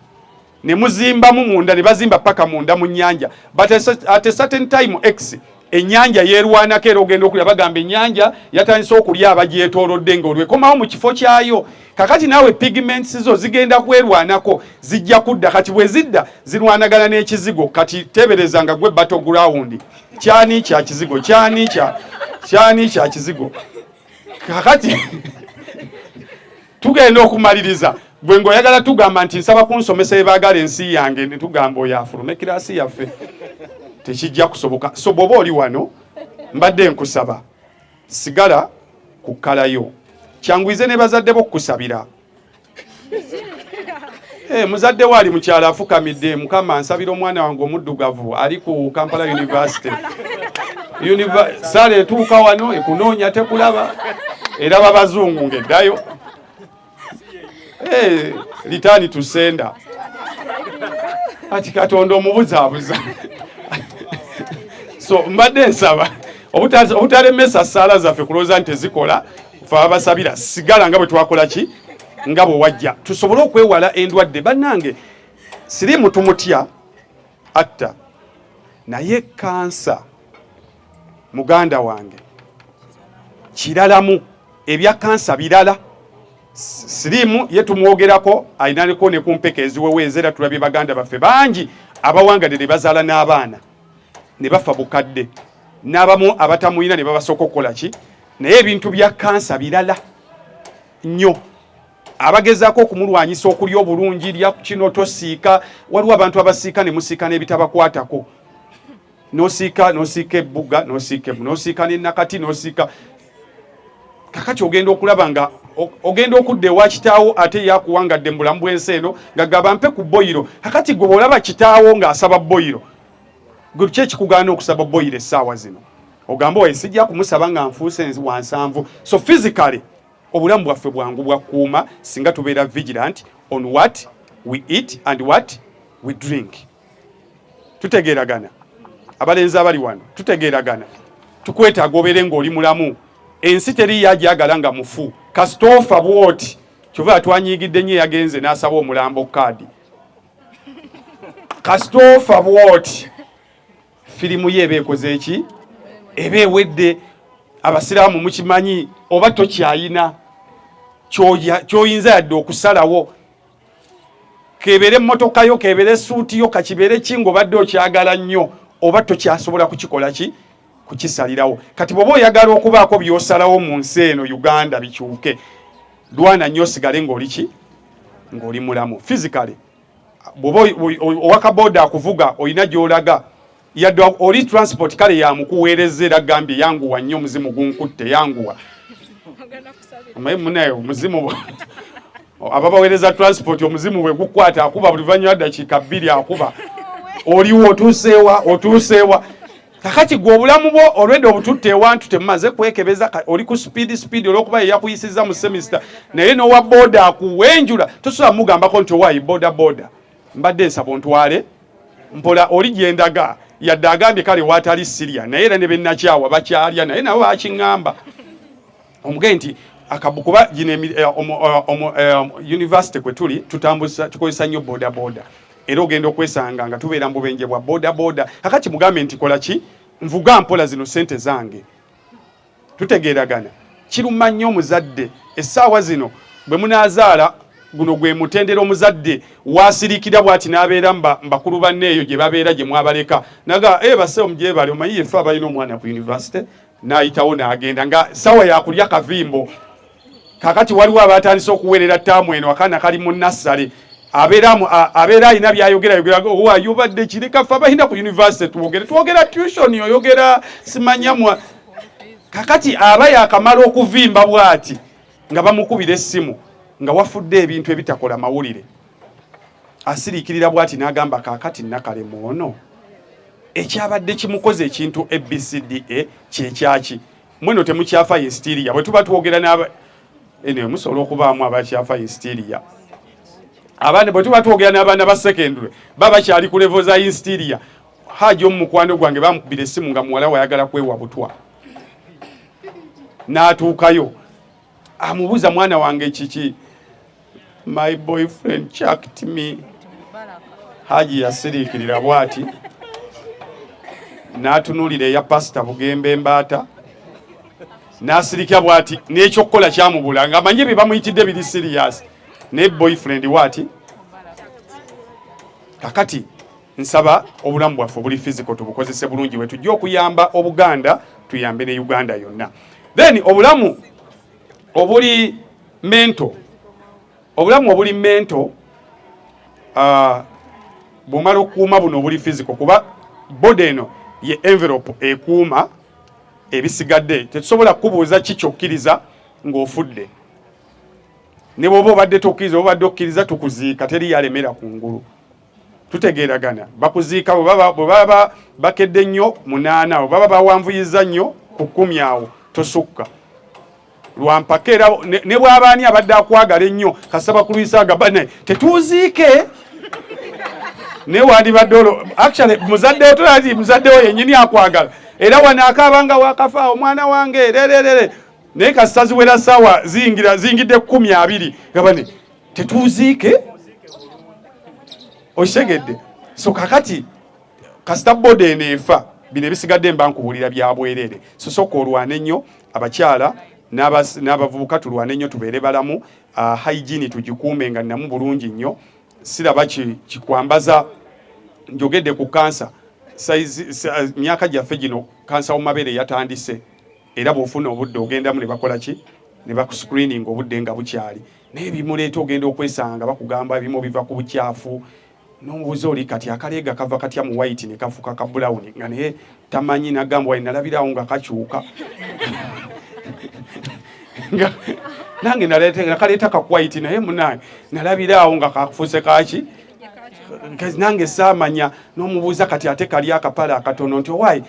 ne muzimbamu munda ne bazimba paka munda mu nnyanja but at a certain time x ennyanja yeerwanako era ogenda okulya bagamba ennyanja yatandise okulya abagyetoolodde ng'olwekomawo mu kifo kyayo. Kakati naawe pigments zo zigenda kwerwanako zijja kudda kati bwe zidda zirwanagana n'ekizigo kati tebereza nga gwe battleground kyani kya kizigo kyani kya kizigo. Kakati tugenda okumaliriza bwe ng'oyagala tugamba nti nsaba kunsomesa ebaagala ensi yange ne tugamba oyo afulume kirasi yaffe tekijja kusoboka. So bw'oba oli wano mbadde nkusaba sigala kukkalayo kyangwize ne bazadde b'okusabira muzadde waali mukyala afukamidde mukama nsabira omwana wange omuddugavu ali ku Kampala University saala etuuka wano ekunoonya tekulaba eraba bazungu ng'eddayo return to sender ati Katonda omubuzaabuza. So mbadde nsaba obutalemesa ssaala zaffe kulowooza nti ezikola fe abasabira sigala nga bwe twakola ki nga bwe wajja tusobole okwewala endwadde. Bannange siriimu tumutya atta naye kansa muganda wange kiralamu ebya kansa birala siriimu ye tumwogerako ayinaliko ne kumpeka eziweweeza era tulabye baganda baffe bangi abawangadde ne bazaala n'abaana ne bafa bukadde n'abamu abatamuyina ne babasooka okukola ki naye ebintu bya kansa birala nnyo abagezaako okumulwanyisa okulya obulungi lya kino tosiika waliwo abantu abasiika ne musiika n'ebitabakwatako n'osiika ebbuga n'osiika n'ennakati n'osiika kakati ogenda okulaba nga ogenda okudda ewa kitaawo ate yakuwangadde mu bulamu bw'ensi eno nga gaba mpe ku boyiro kakati gwe olaba kitaawo ng'asaba boyiro gwe ki ekikugaana okusaba boyiro essaawa zino ogamba oyo sijja kumusaba nga nfuuse wansanvu. So physically obulamu bwaffe bwangu bwakuuma singa tubeera vigilant on what we eat and what we drink. Tutegeeragana abalenzi abali wano tutegeeragana tukwetaaga obeere ng'oli mulamu ensi teri yajagala nga mufu kasitofa bwoti kyova twanyigidde nnyo yagenze n'asaba omulambo kaadi kasitofa bwoti firimu ye ebeekoze eki eba ewedde abasiraamu mukimanyi oba tokyayina kyoyinza yadde okusalawo kebere emmotoka yo kebere suuti yo kakibere kingo badde okyagala nnyo oba tokyasobola kukikola ki kukisalirawo kati bw'oba oyagala okubaako by'osalawo mu nsi eno Uganda bikyuke lwana nnyo osigale ng'oli ki ng'oli mulamu physically bw'oba owaka booda akuvuga olina gy'olaga yadde oli transport kale yamukuweereza era gambye yanguwa nnyo omuzimu gunkutte yanguwa munaye omuzimu ababaweereza transport omuzimu bwe gukwata akuba buli luvannyuma ddakiika 2 akuba oliwo otuuseewa kakati gwe obulamu bwo olwedde obututte ewantu temumaze kwekebeza oli ku speed olwokuba yeyakuyisiza mu semester naye nowa booda akuwenjula tosobola mugambako nti owaayi booda mbadde nsaba ontwale mpola oli gyendaga yadde agambye kale waatali Syria naye era ne bennakyawa bakyalya naye nabo bakiŋŋamba omugee nti akabukuba gino university kwe tuli tukozesa nnyo booda era ogenda okwesanga nga tubeera mu bubenje bwa booda kakati mugambe nti kola ki nvuga mpola zino sente zange tutegeeragana kiruma nnyo omuzadde essaawa zino bwe munaazaala guno gwe mutendera omuzadde wasirikira bwati n'abeera mbakulu banneeyo gye babeera gye mwabaleka naga base omugyebali omanyi yefe abalina omwana ku university n'ayitawo n'agenda nga sawa yakulya kavimbo kakati waliwo abatandise okuweerera ttaamu eno akaana kali mu nassale abeera alina byayogera wayobadde kireka ffe abalina ku university twogera tuition oyogera simanyamwa kakati aba yakamala okuvimba bwati nga bamukubira essimu nga wafudde ebintu ebitakola mawulire asiriikirira bwati n'agamba kakati nakalemu ono ekyabadde kimukoze ekintu ABCDA kyekyaki mweno temukyafa hysteria bwe tuba twogera ene musobola okubaamu abakyafa hysteria abaana bwe tuba twogera n'abaana ba secondary baba kyali ku level za hysteria haji omukwano gwange bamukubira essimu nga muwala wayagala kwewa butwa n'atuukayo amubuuza mwana wange kiki my boyfriend chucked me haji yasiriikirira bwati n'atunuulira eya pasita bugembe embaata n'asirikya bwati n'ekyokukola kyamubula nga manye bye bamuyitidde biri serious ne boyfriend wati kakati nsaba obulamu bwaffe obuli physical tubukozese bulungi bwe tujja okuyamba Obuganda tuyambe ne Uganda yonna then obulamu obuli mental bw'omala okukuuma buno obuli physical kuba body eno ye envelope ekuuma ebisigadde tetusobola kubuuza kikyokiriza ng'ofudde ne bw'oba obadde tokkiriza obadde okkiriza tukuziika teri yalemera ku ngulu tutegeeragana bakuziika bwe baba bakedde nnyo 8 bwe baba bawanvuyiza nnyo ku 10 awo tosukka lwampaka era ne bw'abaani abadde akwagala ennyo kasaba ku lwisaaga bane tetuuziike ne wandibadde actually muzadde otulazi muzadde wo yennyini akwagala era wanaakaabanga wakafa omwana wange lererere naye kasita ziwera ssaawa zingidde 12 gabane tetuuziike okitegedde so kakati kasita bode eneefa bino ebisigadde mba nkubuulira bya bwerere so sooka olwane ennyo abakyala n'abavubuka tulwane nnyo tubeere balamu hygiene tugikuume nga nnamu bulungi nnyo siraba kikwambaza njogedde ku kansa myaka gyaffe gino kansa w'amabeere yatandise era bw'ofuna obudde ogendamu ne bakola ki ne bakuscreening obudde nga bukyali naye bimuleeta ogenda okwesanga bakugamba ebimu biva ku bukyafu n'omubuuza oli kati akaleega kava katya mu white ne kafuuka ka brown nga naye tamanyi nagamba wali nalabirawo nga kakyuka nange nakaleeta ka white naye munange nalabirawo nga kafuuse kaki nange saamanya n'omubuuza kati ate kali akapala akatono nti owaayi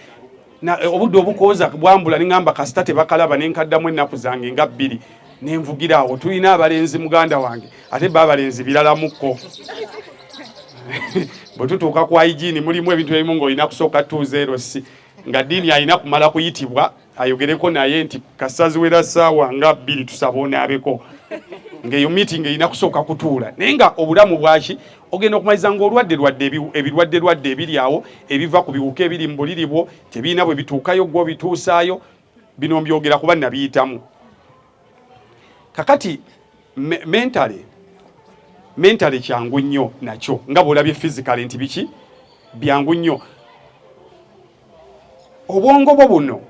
obudde obukooza bwambula neŋŋamba kasita tebakalaba nenkaddamu ennaku zange nga 2 nenvugira awo tulina abalenzi muganda wange ate ba abalenzi biralamukko bwe tutuuka ku hygiene mulimu ebintu ebimu ng'olina kusooka 206 nga ddiini alina kumala kuyitibwa ayogereko naye nti kasaziwera ssaawa nga 2 tusaba onaabeko ng'eyo meeting erina kusooka kutuula naye nga obulamu bwaki ogenda okumaliza ng'ebirwadde ebiri awo ebiva ku biwuka ebiri mu buliri bwo tebiina bwe bituukayo gwo bituusaayo bino mbyogera kuba nabiyitamu kakati mentale kyangu nnyo nakyo nga bw'olabye physically nti biki byangu nnyo obwongo bwo buno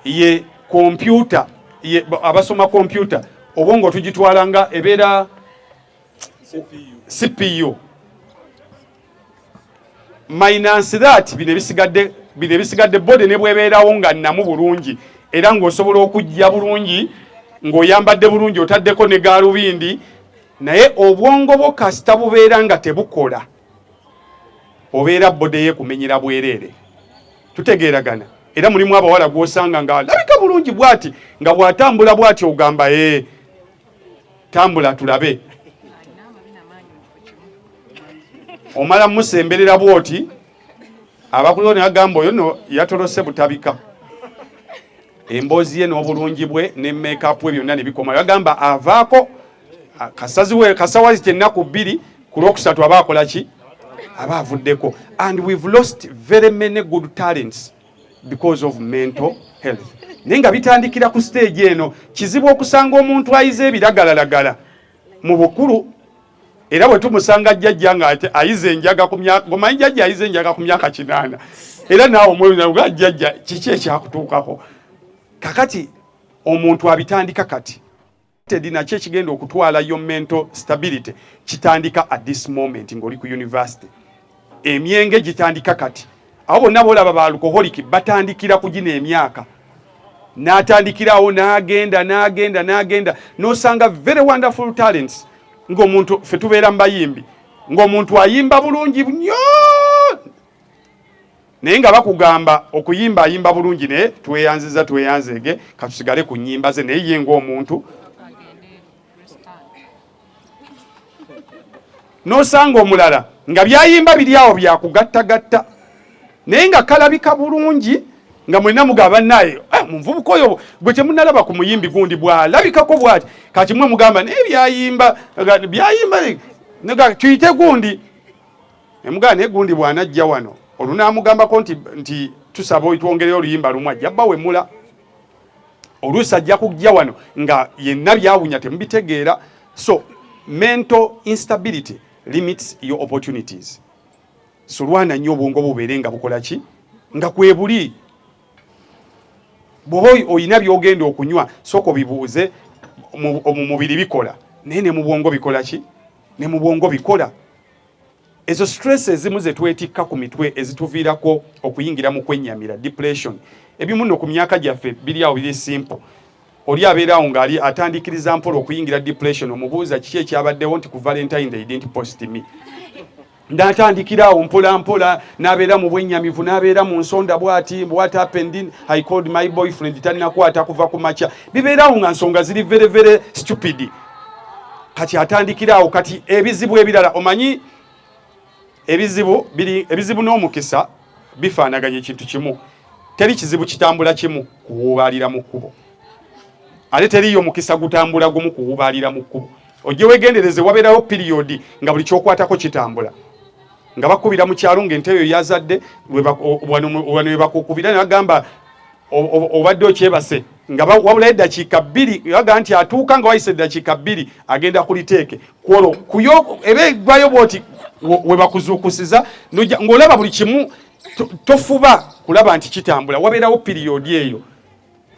ye kompyuta abasoma kompyuta obwongo tugitwalanga ebeera CPU minus that bino ebisigadde bode ne bwebeerawo nga nnamu bulungi era ng'osobola okujja bulungi ng'oyambadde bulungi otaddeko ne gaalubindi naye obwongo bwo kasita bubeera nga tebukola obeera bode ye kumenyera bwereere tutegeeragana era mulimu abawala gw'osanga nga labika bulungi bwati nga bw'atambula bwati ogamba tambula tulabe omala musemberera bwoti abakuliro ne bagamba oyo no yatolose butabika emboozi ye n'obulungi bwe ne make-up we byonna ne bikoma bagamba avaako kasawazi kyennaku 2 ku lwokusatu aba akola ki aba avuddeko and we've lost very many good talents because of mental health naye nga bitandikira ku stage eno kizibu okusanga omuntu ayize ebiragalalagala mu bukulu era bwe tumusanga jjajja nga ayize enjaga ku myaka gomanyi jjajja ayize enjaga ku myaka 8 era naawe omwezi jjajja kiki ekyakutuukako kakati omuntu abitandika kati nakyo ekigenda okutwalayo mental stability kitandika at this moment ng'oli ku university emyenge gitandika kati abo bonna boolaba ba alcoholic batandikira ku gino emyaka n'atandikirawo n'agenda n'osanga very wonderful talents ng'omuntu ffe tubeera mu bayimbi ng'omuntu ayimba bulungi nnyo naye nga bakugamba okuyimba ayimba bulungi naye tweyanzege katusigale ku nnyimba ze naye ye ng'omuntu n'osanga omulala nga byayimba biri awo byakugattagatta naye nga kalabika bulungi nga mwenna mugaba naye muvubuka oyo gwe temunalaba ku muyimbi gundi bw'alabikako bw'ati kati mwe mugamba naye byayimba tuyite gundi emugamba naye gundi bw'anajja wano olunaamugambako nti tusaba oyitwongereyo oluyimba lumu ajja bba wemula oluusi ajja kujja wano nga yenna byawunya temubitegeera so mental instability limits your opportunities so lwana nnyo obwongo bubeere nga bukola ki nga kwebuli bw'oba oyina by'ogenda okunywa sooka bibuuze mu mubiri bikola naye ne mu bwongo bikola ki ne mu bwongo bikola ezo stress ezimu ze twetikka ku mitwe ezituviirako okuyingira mu kwennyamira depression ebimu nno ku myaka gyaffe biri awo biri simple oli abeerawo ng'ali atandikiriza mpola okuyingira depression omubuuza kiki ekyabaddewo nti ku Valentine they didn't post me n'atandikirawo mpola n'abeera mu bwennyamivu n'abeera mu nsonda bw'ati what happened I called my boyfriend talinakwata kuva ku makya bibeerawo nga nsonga ziri very very stupid kati atandikirawo kati ebizibu ebirala omanyi ebizibu n'omukisa bifaanaganya ekintu kimu teri kizibu kitambula kimu kuwuubaalira mu kkubo ate teriyo mukisa gutambula gumu kuwuubaalira mu kkubo ojje weegendereze wabeerawo piriyodi nga buli kyokwatako kitambula nga bakubira mu kyalo ng'ente eyo yazadde wano we bakukubira ne bagamba obadde okyebase nga wabula eddakiika 2 baga nti atuuka nga wayise eddakiika 2 agenda kuliteeke kwolwo kuyo ebeegwayo bwoti we bakuzuukusiza ng'olaba buli kimu tofuba kulaba nti kitambula wabeerawo piriyodi eyo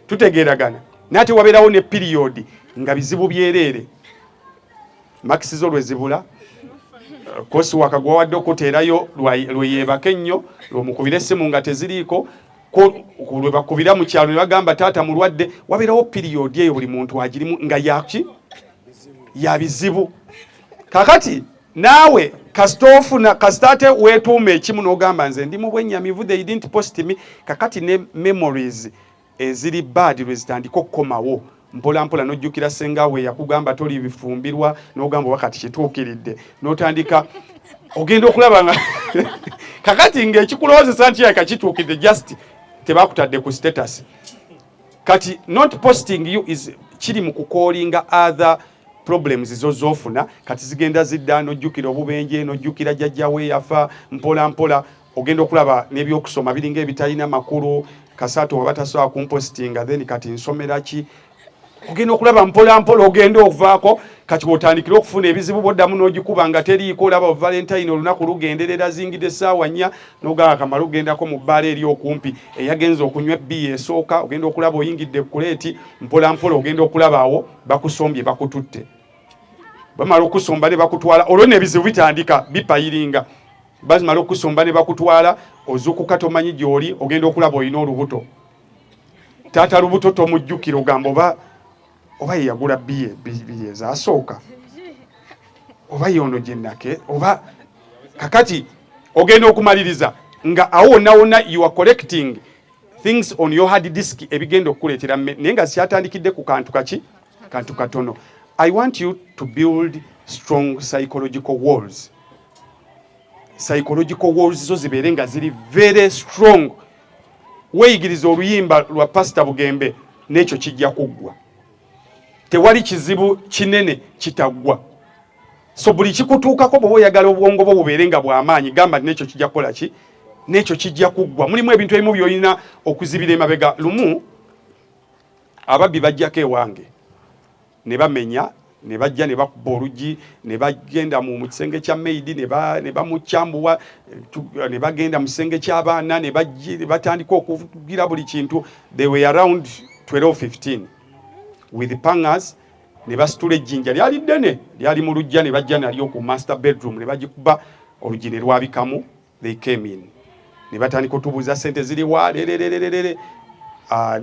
tutegeeragana naate wabeerawo ne piriyodi nga bizibu byereere makisizo lwezibula kosi wakagwawadde okuteerayo lweyeebaka ennyo lwomukubira essimu nga teziriiko lwe bakubira mu kyalo ne bagamba taata mulwadde wabeerawo piriyodi eyo buli muntu agirimu nga yaki ya bizibu kakati naawe kasitoofuna kasitaate weetuuma ekimu n'ogamba nze ndi mu bwennyamivu they didn't post me kakati ne memories eziri bad lwe zitandika okukomawo mpola n'ojjukira sengawe yakugamba toli bifumbirwa n'ogamba wakati kituukiridde n'otandika ogenda okulaba nga kakati ng'ekikulowoozesa nti yaka kituukidde just tebakutadde ku status kati not posting you is kiri mu kukolinga other problems zozofuna kati zigenda zidda nojjukira obubenje nojjukira jjajjawe yafa mpola mpola ogenda okulaba n'ebyokusoma biringa ebitalina makulu kasato wabatasobola kumpostinga then kati nsomera ki ogenda okulaba mpola mpola ogenda okuvaako kati wotandikira okufuna ebizibu boddamu n'ogikuba nga teriiko olaba valentine olunaku lugenderera zingidde essaawa 4 n'ogamba kamala lugendako mu bbaala eri okumpi eyagenza okunywa ebbiya esooka ogenda okulaba oyingidde kuleeti mpola mpola ogenda okulaba awo bakusombye bakututte bamala okusomba ne bakutwala olwo n'ebizibu bitandika bipayiringa bazimala okusomba ne bakutwala ozuukuka tomanyi gy'oli ogenda okulaba olina olubuto taata lubuto tomujjukira ogamba oba yeyagula biye ezasooka oba yono gyennake oba kakati ogenda okumaliriza nga awo wonna you are collecting things on your hard disk ebigenda okukuleetera naye nga siatandikidde ku kantu katono. I want you to build strong psychological walls. Psychological walls zo zibeere nga ziri very strong. Weeyigiriza oluyimba lwa Pastor Bugembe n'ekyo kijja kuggwa. Tewali kizibu kinene kitaggwa. So buli kikutuukako bwe oyagala obwongo bwo bubeere nga bw'amaanyi gamba n'ekyo kijja kukola ki n'ekyo kijja kuggwa. Mulimu ebintu ebimu by'olina okuzibira emabega. Lumu ababbi bajjako ewange ne bamenya ne bajja ne bakuba oluggi ne bagenda mu kisenge kya maid ne bamukyambuwa ne bagenda mu kisenge ky'abaana ne batandika okugira buli kintu. They were around 12-15 with the pangers ne basitula ejjinja lyali ddene lyali mu lujja ne bajja nalyo ku master bedroom ne bagikuba oluggi ne lwabikamu. They came in ne batandika otubuuza sente ziri wa lererererere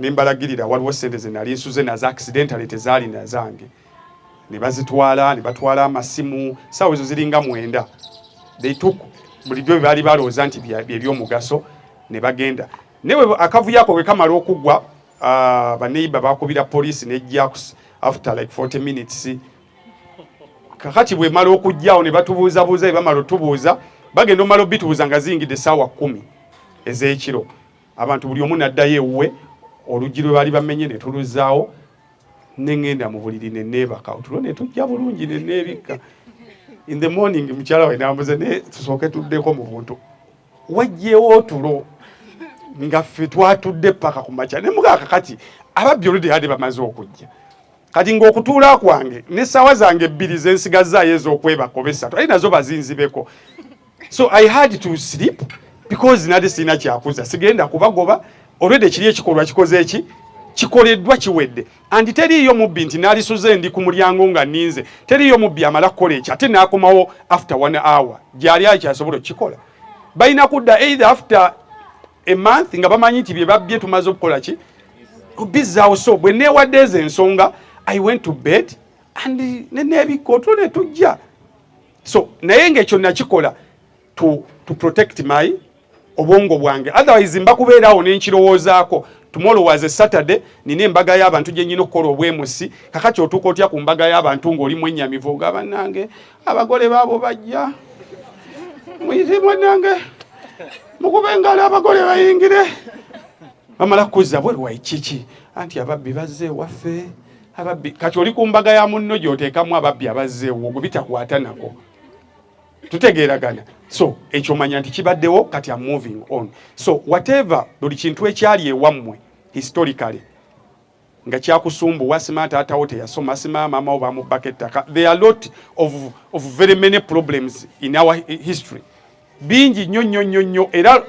ne mbalagirira waliwo sente ze nali nsuze nazo accidentally tezaali na zange ne bazitwala ne batwala amasimu saawa ezo ziringa 9. They took bulijjo baali balowooza nti by'ebyomugaso ne bagenda newe akavuyo ako bwe kamala okuggwa baneiba bakubira poliisi nejja after like 40 minutes. Kakati bwe mala okujjaawo ne batubuuzabuuza bamala otubuuza bagenda omala obitubuuza nga zingidde essaawa 10 ez'ekiro. Abantu buli omu naddayo ewuwe oluggi lwe baali bamenye ne tuluzaawo ne ngenda mu buliri ne neebaka otulo ne tujja bulungi ne neebikka. In the morning mukyala we nambuze ne tusooke tuddeko mu buntu wajjeewo otulo nga ffe twatudde paka ku makya ne mugaaka kati ababbi oludde yadde bamaze okujja kati ng'okutuula kwange n'essaawa zange 2 zensigazaayo ez'okwebaka oba 3 ali nazo bazinzibeko. So I had to sleep because nade sina kyakuza sigenda kubagoba olwedde kiri ekikolwa kikoze eki kikoleddwa kiwedde andi teriiyo mubbi nti nalisuze ndi ku mulyango nga ninze teriiyo mubbi amala kukola eki ate naakomawo after 1 hour gyali akyasobola okukikola. Balina kudda either after a month nga bamanyi nti bye babbye tumaze okukola ki obizzaawo. So bwe neewadde ezo ensonga I went to bed and neneebikka otulo ne tujja. So naye ng'ekyo nakikola to protect my obwongo bwange, otherwise mbakubeerawo n'enkirowoozaako. Tomorrow was a Saturday, nina embaga y'abantu gye nnyina okukola obwemusi. Kakati otuuka otya ku mbaga y'abantu ng'olimu ennyamivu ogamba nange abagole baabo bajja muyitibwe nange mukube engalo abagole bayingire. Bamala kuzza bwe kiki anti ababbi bazze waffe ababbi. Kati oli ku mbaga ya munno gy'oteekamu ababbi abazze ogwo bitakwata nako. Tutegeeragana. So ekyo manya nti kibaddewo kati I'm moving on. So whatever buli kintu ekyali ewammwe historically nga kyakusumbuwa sima taatawo teyasoma sima mama oba mubaka ettaka. There are a lot of very many problems in our history. Bingi nnyo era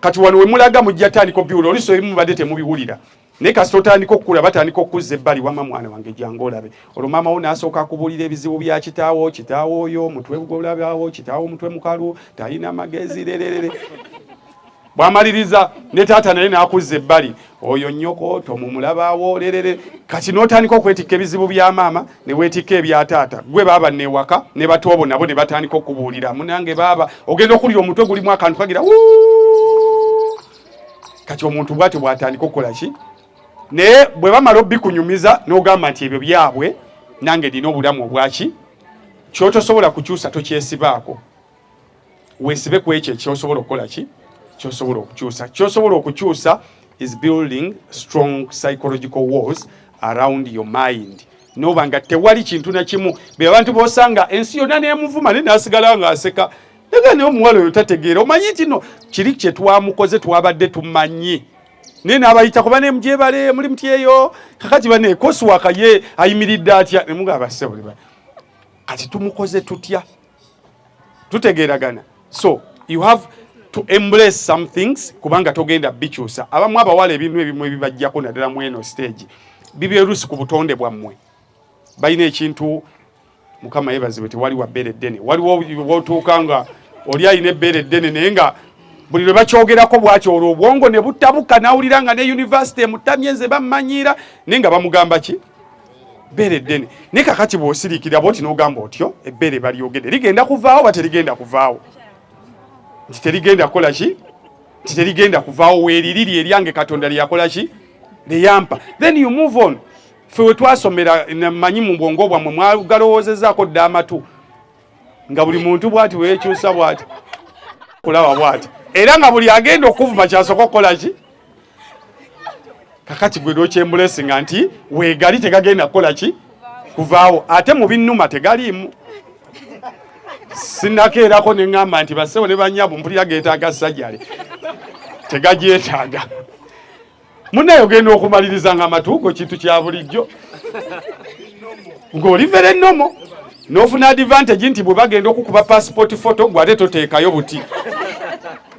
kati wano we mulaga mujja tandika obiwulira oluusi ebimu badde temubiwulira naye kasita otandika okukula batandika okuzza ebbali wama mwana wange jangu olabe olwo maama wo n'asooka akubuulira ebizibu bya kitaawo oyo mutwe golabawo kitaawo omutwe mukalu talina magezi lererere. Bw'amaliriza ne taata naye n'akuzza ebbali oyo nnyoko tomumulabaawo lerere. Kati n'otandika okwetikka ebizibu bya maama ne weetikka ebya taata gwe baaba neewaka ne batoobo nabo ne batandika okubuulira munange baaba ogenda okulira omutwe gulimu akantu kagira kati omuntu bw'atyo bw'atandika okukola ki naye bwe bamala obbikunyumiza n'ogamba nti ebyo byabwe nange ndina obulamu obwaki kyotosobola kukyusa tokyesibaako weesibe ku ekyo ekyosobola okukola ki kyosobola okukyusa. Kyosobola okukyusa is building strong psychological walls around your mind. Noba nga tewali kintu na kimu be abantu bosanga ensi yonna n'emuvuma ne nasigala nga aseka ega ne omuwala oyo tategeera omanyi kino kiri kye twamukoze twabadde tumanyi ne n'abayita kuba ne mujebale muri mutyeyo kakati bane koswaka ye ayimiridde atya ne mugaba sebo kati tumukoze tutya tutegeeragana. So you have to embrace some things kubanga togenda bikyusa abamu abawala ebintu ebimu ebibajjako naddala mu eno stage bibyerusi ku butonde bwammwe balina ekintu mukama yebazibe tewali wa bbere ddene waliwo wotuukanga oli alina ebbeere ddene naye nga buli lwe bakyogerako bwatyo olwo obwongo ne butabuka nawulira nga ne university emutamye nze bammanyira naye nga bamugamba ki bbeere ddene naye kakati bw'osiriikira bwoti n'ogamba otyo ebbeere balyogedde ligenda kuvaawo ba terigenda kuvaawo nti terigenda kukola ki nti terigenda kuvaawo weeriri eryange Katonda lyeyakola ki leyampa then you move on. Ffe we twasomera manyi mu bwongo bwammwe mwagalowoozezaako dda amatu nga buli muntu bwati weekyusa bwati kulaba bwati era nga buli agenda okuvuma kyasooka okukola ki kakati gwe n'okyembulesinga nti weegali tegagenda kukola ki kuvaawo ate mu binnuma tegaliimu sinnakeerako ne ŋŋamba nti bassebo ne banyabo mpulira geetaaga sajjale tegagyetaaga munnaye ogenda okumaliriza nga amatuugo kintu kya bulijjo ng'olivera ennomo n'ofuna advantage nti bwe bagenda okukuba passport photo gwe ate toteekayo buti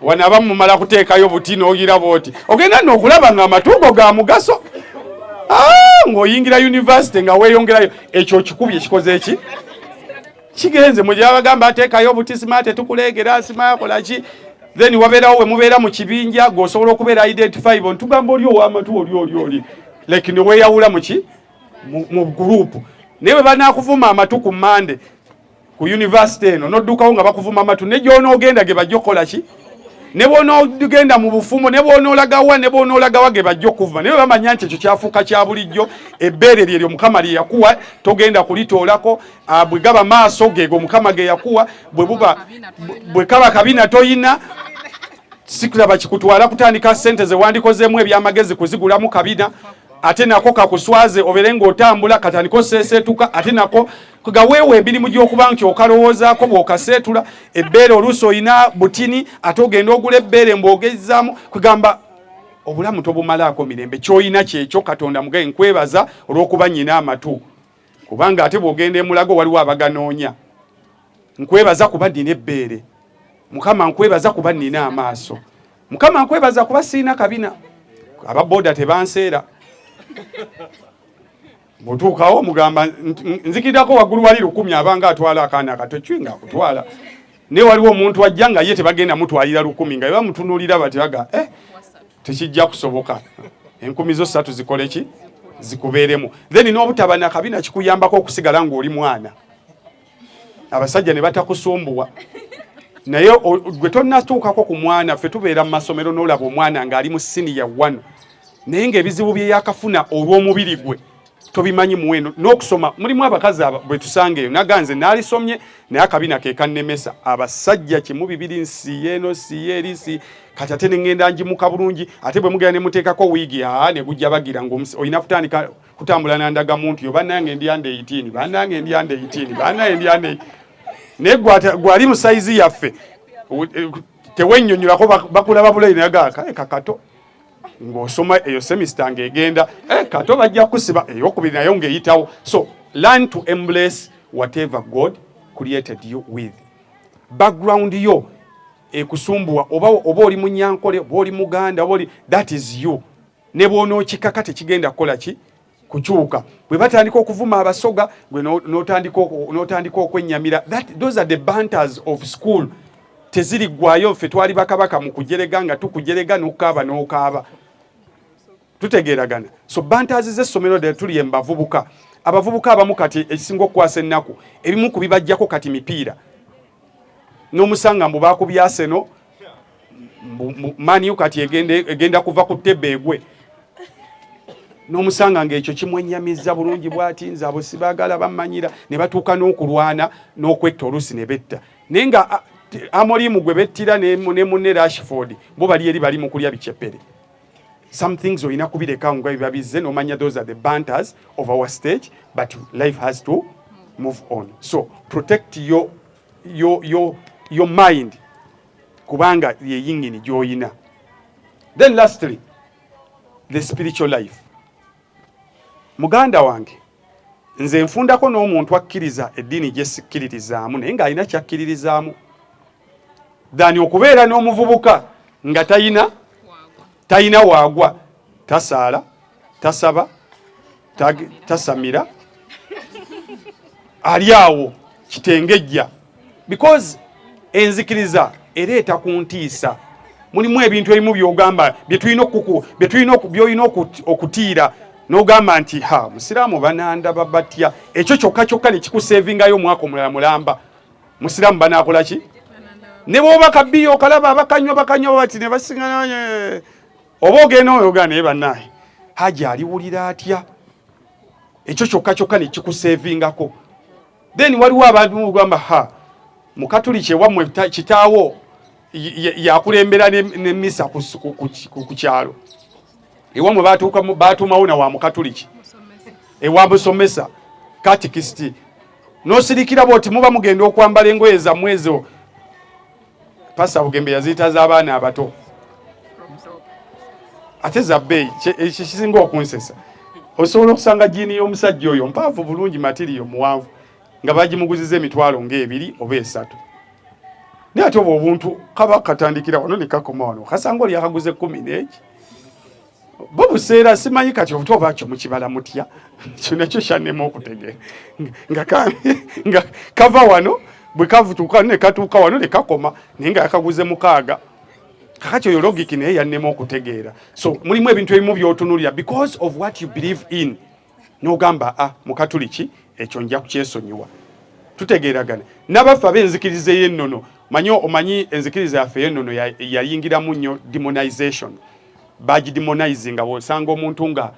wano abamu mumala kuteekayo buti n'oyira bwoti ogenda n'okulaba nga amatuugo ga mugaso ng'oyingira university nga weeyongerayo ekyo kikubye kikoze eki kigenze mu gyabagamba ateekayo buti simate tukuleegera simayakola ki then wabeerawo we mubeera mu kibinja g'osobola okubeera identifiable ntugamba oli ow'amatu oli like ne weeyawula mu group naye bwe banaakuvuma amatu ku Mande ku university eno n'oddukawo nga bakuvuma amatu ne gy'onoogenda ge bajja okukola ki ne bw'onoogenda mu bufumo ne bw'onoolagawa ne bw'onoolagawa ge bajja okuvuma naye bamanya nti ekyo kyafuuka kya bulijjo ebbeere lyeryo Mukama lye yakuwa togenda kulitoolako bwe gaba maaso geego Mukama ge yakuwa bwe kaba kabina toyina sikulaba kikutwala kutandika ssente ze wandikozeemu ebyamagezi kuzigulamu kabina ate nako kakuswaze obere ng'otambula katandika oseeseetuka ate nako gaweewo emirimu gy'okuba nti okalowoozaako bw'okaseetula ebbeere oluusi oyina butini ate ogenda ogula ebbeere mbwogezaamu kugamba obulamu tobumalaako mirembe ky'oyina kyekyo Katonda mugaye nkwebaza olw'okuba nnyina amatu kubanga ate bw'ogenda emulago waliwo abaganoonya nkwebaza kuba nnina ebbeere Mukama nkwebaza kuba nnina amaaso Mukama nkwebaza kuba siina kabina ababoda tebanseera mutuukawo mugamba nzikiddako waggulu wali 10 abanga atwala akaana akato cwinga akutwala ne waliwo omuntu ajja nga ye tebagenda mutwalira 10 nga bamutunuulira batibaga tekijja kusoboka 10,000 zikole ki zikubeeremu then n'obutaba na kabina kikuyambako okusigala ng'oli mwana abasajja ne batakusumbuwa naye gwe tonnatuukako ku mwana ffe tubeera mu masomero n'olaba omwana ng'ali mu senior 1 naye ng'ebizibu bye yakafuna olw'omubiri gwe tobimanyi muweno n'okusoma mulimu abakazi bwe tusangeeyo naganze naalisomye naye akabina ke kannemesa abasajja kimu bibiri nsiye eno siye erisi kati ate ne ŋŋenda njimuka bulungi ate bwe mugenda ne muteekako wiigi ne gujja bagira ng'olina kutandika kutambula nandagamuntu yo bannange ndi under 18 bannange ndi under 18 bannange ndi under naye gwali mu sayizi yaffe tewennyonnyolako bakulaba bulayi nayagaka kakato ng'osoma eyo semester ng'egenda kato bajja kusiba eyokubiri nayo ng'eyitawo. So learn to embrace whatever God created you with. Background yo ekusumbuwa oba oli munyankole oba oli muganda oba oli that is you ne bw'onookikaka tekigenda kukola ki kukyuka bwe batandika okuvuma abasoga gwe n'otandika okwennyamira those are the banters of school teziriggwayo ffe twali bakabaka mu kujerega nga tukujerega n'okaaba n'okaaba tutegeeragana. So banters z'essomero lye tuli embavubuka abavubuka abamu kati ekisinga okukwasa ennaku ebimu ku bibajjako kati mipiira n'omusanga mbu baakubya Arsenal Man U kati egenda kuva ku ttebbe egwe n'omusanga ng'ekyo kimwennyamizza bulungi bw'ati nze abo sibaagala bammanyira ne batuuka n'okulwana n'okwetta oluusi ne betta naye nga Amorimu gwe bettira ne munne Rashford bo bali eri bali mu kulya biceppere some things olina kubireka nga biba bizze n'omanya those are the banters of our stage, but life has to move on. So protect your mind kubanga ye yingini gy'oyina. Then lastly, the spiritual life. Muganda wange nze nfundako n'omuntu akkiriza eddiini gye sikkiririzaamu naye ng'alina kyakkiririzaamu dani okubeera n'omuvubuka nga tayina waagwa, tasaala, tasaba, tasamira, ali awo kitengejja, because enzikiriza ereeta kuntiisa. Mulimu ebintu ebimu by'ogamba by'olina okutiira n'ogamba nti musiraamu banandaba batya, ekyo kyokka ne kikusevingayo omwaka omulala mulamba, musiraamu banaakola ki? Ne bw'oba kabbiyo okalaba bakanywa bati ne basingana oba ogenda oyogana naye bannaaye Haji aliwulira atya? Ekyo kyokka ne kikusevingako. Then waliwo abantu mugamba Mukatuliki ewammwe kitaawo yakulembera ne misa ku kyalo. Ewammwe baatumawo na wa Mukatuliki ewa musomesa katikisiti n'osirikira bw'oti muba mugenda okwambala engoye zammwe ezo Pasa Bugembe yaziyita z'abaana abato ate za bbeeyi kisinga okunsesa. Osobola okusanga jiini y'omusajja oyo mpaavu bulungi matiriyo muwanvu nga bagimuguziza emitwalo ng'ebiri oba esatu. Naye ate obwo obuntu kaba katandikira wano ne kakoma wano kasanga oli akaguze 10 n'eki. Bo buseera simanyi kati obuto obakyo mukibala mutya kyo nakyo kyannema okutegeera nga kava wano bwe kavutuuka ne katuuka wano ne kakoma naye nga yakaguze 6 kakati oyo logic naye yannema okutegeera. So mulimu ebintu ebimu by'otunulira because of what you believe in n'ogamba Mukatuliki ekyo nja kukyesonyiwa. Tutegeeragana n'abafa b'enzikiriza y'ennono omanyi enzikiriza yaffe y'ennono yayingiramu nnyo demonization. Bagidemonizinga bw'osanga omuntu nga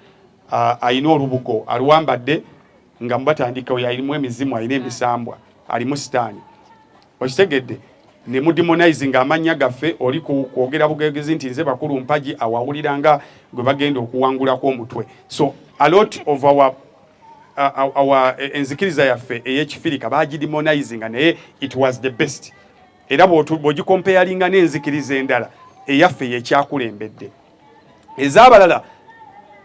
ayina olubugo aluwambadde nga mubatandika oyo alimu emizimu alina emisambwa alimu sitaani. Okitegedde ne mudemonizinga amannya gaffe oli kwogera bugegezi nti nze bakulu mpagi awawuliranga gwe bagenda okuwangulako omutwe. So a lot of our enzikiriza yaffe ey'ekifirika bagidemonizinga naye it was the best. Era bw'ogikompeyalinga n'enzikiriza endala eyaffe y'ekyakulembedde. Ez'abalala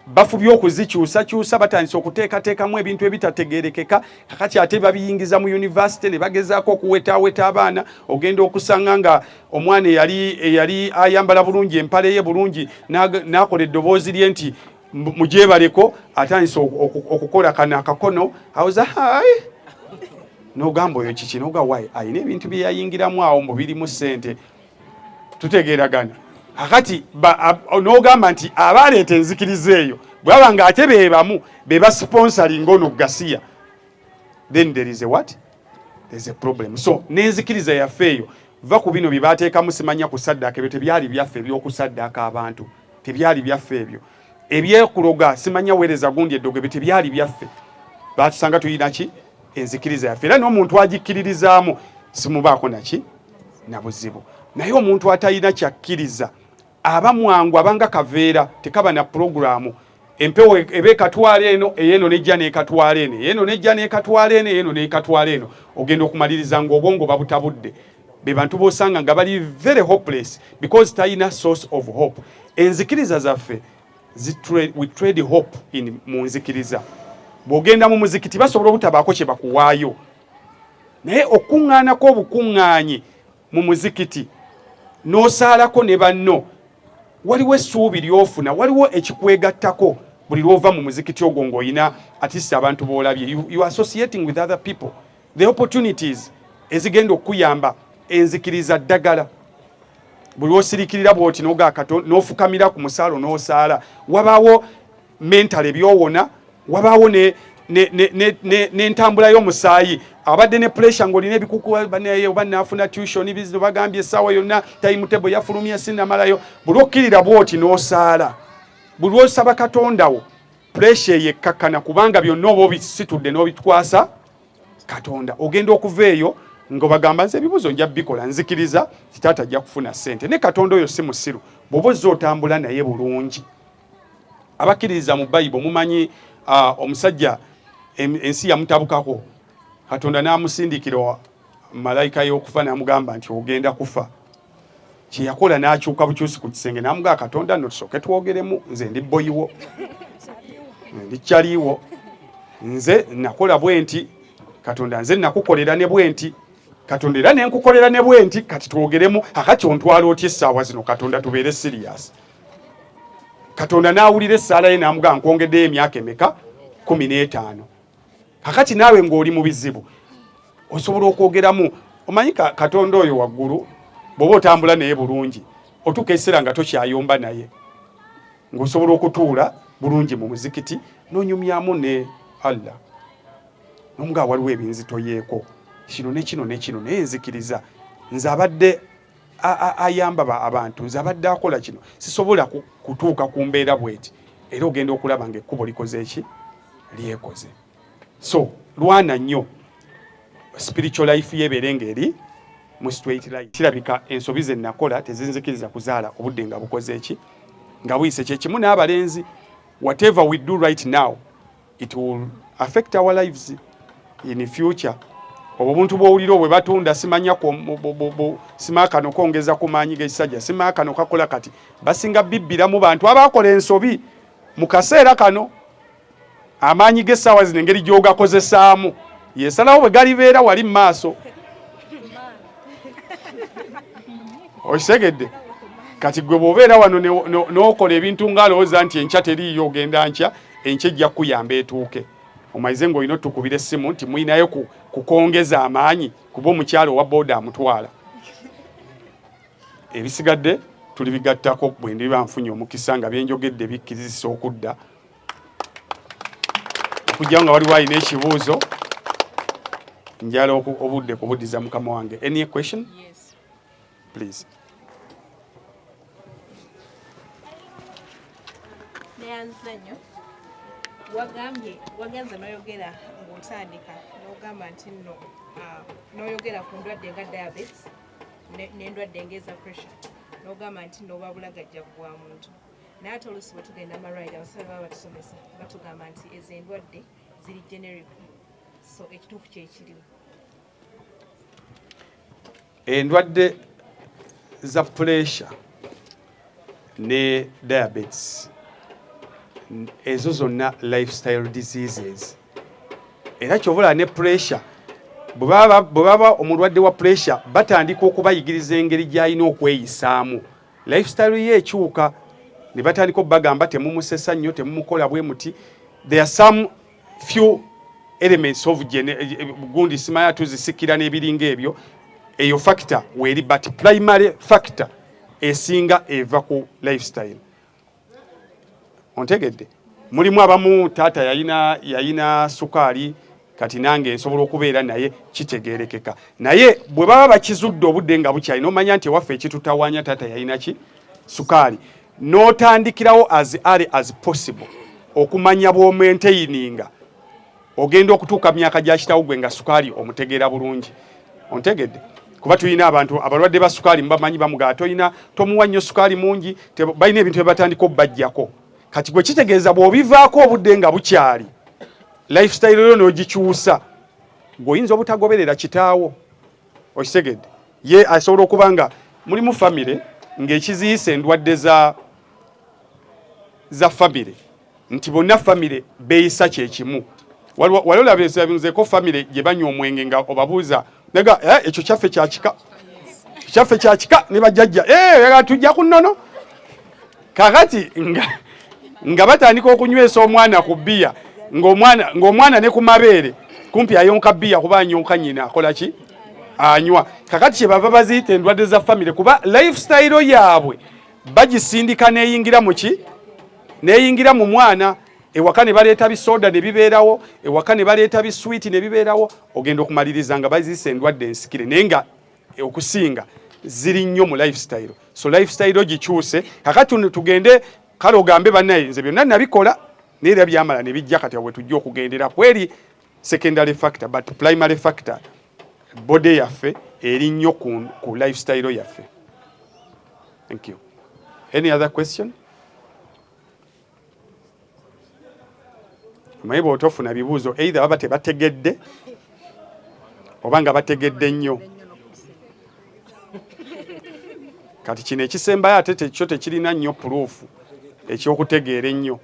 bafubye okuzikyusa batandise okuteekateekamu ebintu ebitategeerekeka kakati ate babiyingiza mu university ne bagezaako okuwetaaweta abaana. Ogenda okusanga nga omwana eyali ayambala bulungi empale ye bulungi n'akola eddoboozi lye nti mugyebaleko atandise okukola kana akakono awuza n'ogamba oyo kiki n'ogamba wayi ayina ebintu bye yayingiramu awo mu birimu ssente. Tutegeeragana. Akati n'ogamba nti abaleeta enzikiriza eyo bwaba nga ate beebamu be basponsoring ono Gasiya, then there is a what? There is a problem. So n'enzikiriza yaffe eyo va ku bino bye baateekamu simanya kusaddaaka ebyo tebyali byaffe eby'okusaddaaka abantu, tebyali byaffe ebyo. Ebyekuloga simanya weereza gundi eddogo ebyo tebyali byaffe. Baatusanga tulina ki? Enzikiriza yaffe. Era n'omuntu agikkiririzaamu simubaako naki? Na buzibu. Naye omuntu atalina kyakkiriza aba mwangu abanga kaveera tekaba na programu. Empewo ebe katwala eno eyeno nejja n'ekatwala eno eyeno nejja n'ekatwala eno eyeno n'ekatwala eno ogenda okumaliriza ng'obwongo babutabudde. Be bantu bosanga nga bali very hopeless because talina source of hope. Enzikiriza zaffe we trade hope in mu nzikiriza. Bw'ogenda mu muzikiti basobola obutabaako kye bakuwaayo naye okuŋŋaanako obukuŋŋaanyi mu muzikiti n'osaalako ne banno waliwo essuubi ly'ofuna, waliwo ekikwegattako buli lw'ova mu muzikiti ogwo ng'oyina atisi abantu b'olabye. You are associating with other people. The opportunities ezigenda okuyamba enzikiriza ddagala. Buli lw'osirikirira bw'oti n'ofukamira ku musaalo n'osaala wabaawo mentale byowona, wabaawo n'entambula y'omusaayi. Abadde ne pressure ng'olina ebikuku oba naafuna tuition bizibu bagambye essaawa yonna timetable yafulumya sinnamalayo. Buli okkirira bw'oti n'osaala, buli lw'osaba Katondawo pressure yekkakkana kubanga byonna oba obisitudde n'obikwasa Katonda. Ogenda okuva eyo ng'obagamba nze ebibuzo nja bikola nzikiriza kitaata ajja kufuna ssente. Ne Katonda oyo si musiru bw'oba ozza otambula naye bulungi abakkiririza mu Bible mumanyi omusajja ensi yamutabukako Katonda n'amusindikira malayika y'okufa n'amugamba nti ogenda kufa. Kye yakola n'akyuka bukyusi ku kisenge n'amugamba Katonda nno tusooke twogeremu, nze ndi boyiwo ndi kyaliwo, nze nakola bwe nti Katonda nze nakukolera ne bwe nti Katonda era ne nkukolera ne bwe nti kati twogeremu akati ontwala otya essaawa zino Katonda tubeere serious. Katonda n'awulira essaala ye n'amugamba nkwongeddeyo emyaka emeka 15. Kakati naawe ng'oli mu bizibu osobola okwogeramu. Omanyi Katonda oyo waggulu bw'oba otambula naye bulungi otuuka ekiseera nga tokyayomba naye ng'osobola okutuula bulungi mu muzikiti n'onyumyamu ne Allah n'omugamba waliwo ebinzitoyeeko kino ne kino ne kino naye nzikiriza nze abadde ayamba abantu nze abadde akola kino sisobola kutuuka ku mbeera bweti era ogenda okulaba ng'ekkubo likoze eki lyekoze. So lwana nnyo spiritual life yebeere ng'eri mu straight line. Kirabika ensobi ze nakola tezinzikiriza kuzaala obudde nga bukoze eki nga buyise kyekimu n'abalenzi. Whatever we do right now it will affect our lives in future. Obuntu bw'owulira bwe batunda simanya simaakano kongeza ku maanyi g'ekisajja simaakano kakola kati basinga bibbira mu bantu abakola ensobi mu kaseera kano amaanyi g'essaawa zino engeri gy'ogakozesaamu yesalawo bwe galibeera wali mu maaso. Okisegedde kati gwe bw'obeera wano n'okola ebintu ng'alowooza nti enkya teriiyo ogenda nkya enkya ejja kuyamba etuuke. Omaize ng'olina otukubira essimu nti muyinayo kukongeza amaanyi kuba omukyalo owa booda amutwala. Ebisigadde tulibigattako bwe ndiba nfunye omukisa nga byenjogedde bikkirizisa okudda okujjawo nga waliwo alina ekibuuzo njala obudde kubuddiza mukama wange. Any question? Yes. Please. Neanzanyo wagenza n'oyogera ng'otandika n'ogamba nti nno n'oyogera ku ndwadde nga diabetes n'endwadde ng'eza pressure n'ogamba nti nno oba bulagajja bwa muntu naye ate oluusi bwe tugenda amalwaliro abasaba baba batusomesa batugamba nti ezo endwadde ziri generic, so ekituufu kyekiriwo. Endwadde za pressure ne diabetes ezo zonna lifestyle diseases. Era kyobula ne pressure bwe baba omulwadde wa pressure batandika okubayigiriza engeri gy'alina okweyisaamu. Lifestyle ye ekyuka ne batandika okubagamba temumusesa nnyo temumukola bwe muti. There are some few elements of gundi simaya tuzisikira n'ebiringa ebyo eyo factor weri, but primary factor esinga eva ku lifestyle. Ontegedde mulimu abamu taata yayina sukaali kati nange nsobola okubeera naye kitegeerekeka naye bwe baba bakizudde obudde nga bukyali n'omanya nti ewaffe ekitutawaanya taata yayina ki sukaali n'otandikirawo as early as possible okumanya bw'omaintaininga ogenda okutuuka myaka gya kitawo gwe nga sukaali omutegeera bulungi. Ontegedde kuba tulina abantu abalwadde ba sukaali mubamanyi bamugaa tomuwa nnyo sukaali mungi balina ebintu bye batandika obbajjako. Kati gwe kitegeeza bw'obivaako obudde nga bukyali lifestyle yo n'ogikyusa gw'oyinza obutagoberera kitaawo. Okitegedde ye asobola okuba nga mulimu famire ng'ekiziyiza endwadde za famire nti bonna famire beeyisa kyekimu. Wali olabinzeeko famire gye banywa omwenge nga obabuuza nega ekyo kyaffe kyakika ne bajjajja tujja ku nnono kakati nga batandika okunywesa omwana ku bbiya ng'omwana ne ku mabeere kumpi ayonka bbiya kuba anyonka nnyina akola ki anywa. Kakati kye bava baziyita endwadde za famire kuba lifestyle yaabwe bagisindika n'eyingira mu ki n'eyingira mu mwana. Ewaka ne baleeta bisoda ne bibeerawo, ewaka ne baleeta biswiti ne bibeerawo, ogenda okumaliriza nga baziyisa endwadde ensikire naye nga okusinga ziri nnyo mu lifestyle. So lifestyle gikyuse. Kakati tugende kale ogambe bannaye nze byonna nabikola naye era byamala ne bijja kati bwe tujja okugendera kweri secondary factor but primary factor body yaffe eri nnyo ku lifestyle yaffe. Thank you. Any other question? omanyi bw'otofuna bibuuzo either baba tebategedde oba nga bategedde nnyo. Kati kino ekisembayo ate tekyo tekirina nnyo puruufu ekyokutegeera ennyo,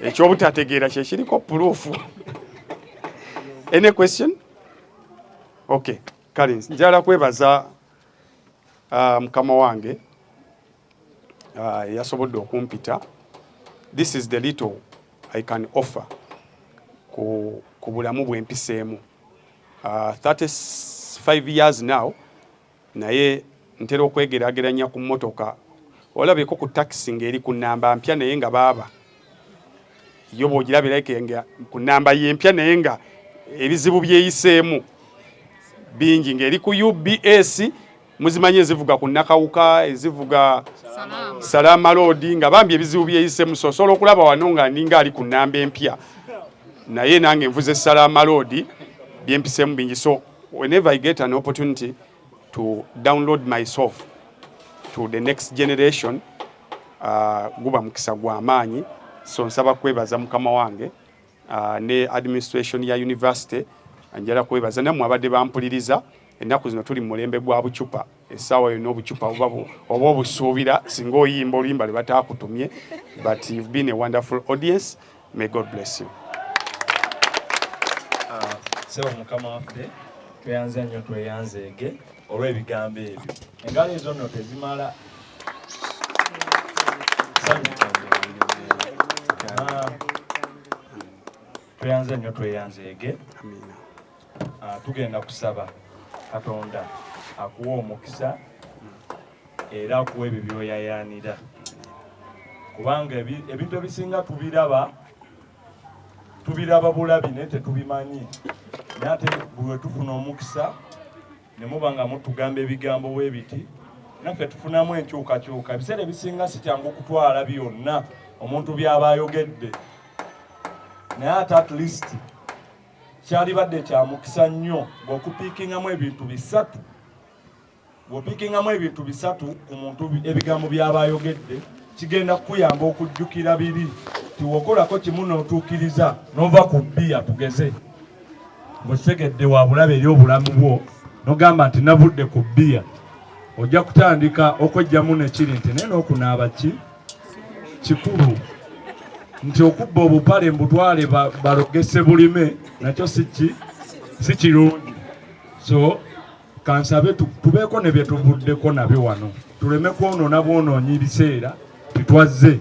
ekyobutategeera kye kiriko puruufu. Any question? Okay, kale njala kwebaza mukama wange yasobodde okumpita. This is the little I can offer ku bulamu bw'empiseemu. 35 years now, naye ntera okwegeraageranya ku mmotoka. Olabeko ku taxi ng'eri ku nnamba mpya naye nga baaba. Yo bw'ogirabirako nga ku nnamba y'empya naye nga ebizibu byeyiseemu bingi, ng'eri ku UBS muzimanyi ezivuga ku Nakawuka, ezivuga Salama Road, nga bambi ebizibu byeyiseemu. So osobola okulaba wano nga ninga ali ku nnamba empya naye nange nvuze Salama Road, byempiseemu bingi. So whenever I get an opportunity to download myself to the next generation, guba mukisa gwa maanyi. So nsaba kwebaza mukama wange ne administration ya university, anjala kwebaza nammwe abadde bampuliriza. Ennaku zino tuli mu mulembe gwa bucupa, essaawa yonna obucupa oba obusuubira singa oyimba oluyimba lwe bataakutumye. But you've been a wonderful audience. May God bless you. Sebo mukama waffe tweyanze nnyo tweyanzeege olw'ebigambo ebyo. Engalo ezo nno tezimala. Tweyanze nnyo tweyanzeege. Tugenda kusaba Katonda akuwa omukisa era akuwa ebyo by'oyayaanira, kubanga ebintu ebisinga tubiraba bulabi naye tetubimanyi. Naye ate bwe tufuna omukisa ne muba nga mutugamba ebigambo bwe biti, naffe tufunamu enkyukakyuka. Ebiseera ebisinga si kyangu okutwala byonna omuntu by'aba ayogedde, naye ate at least kyalibadde kya mukisa nnyo ng'okupiikingamu ebintu bisatu. Bw'opiikingamu ebintu bisatu ku muntu ebigambo by'aba ayogedde, kigenda kukuyamba okujjukira biri. Tiwokolako kimu n'otuukiriza n'ova ku bbiya tugeze, ng'okitegedde wa bulabe eri obulamu bwo n'ogamba nti navudde ku bbiya, ojja kutandika okwejjamu nekiri nti naye n'okunaaba kikulu, nti okubba obupale mbutwale balogese bulime nakyo si kirungi. So kansabe tubeeko ne bye tuvuddeko nabyo wano, tuleme kwonoona bwonoonyi biseera titwazze.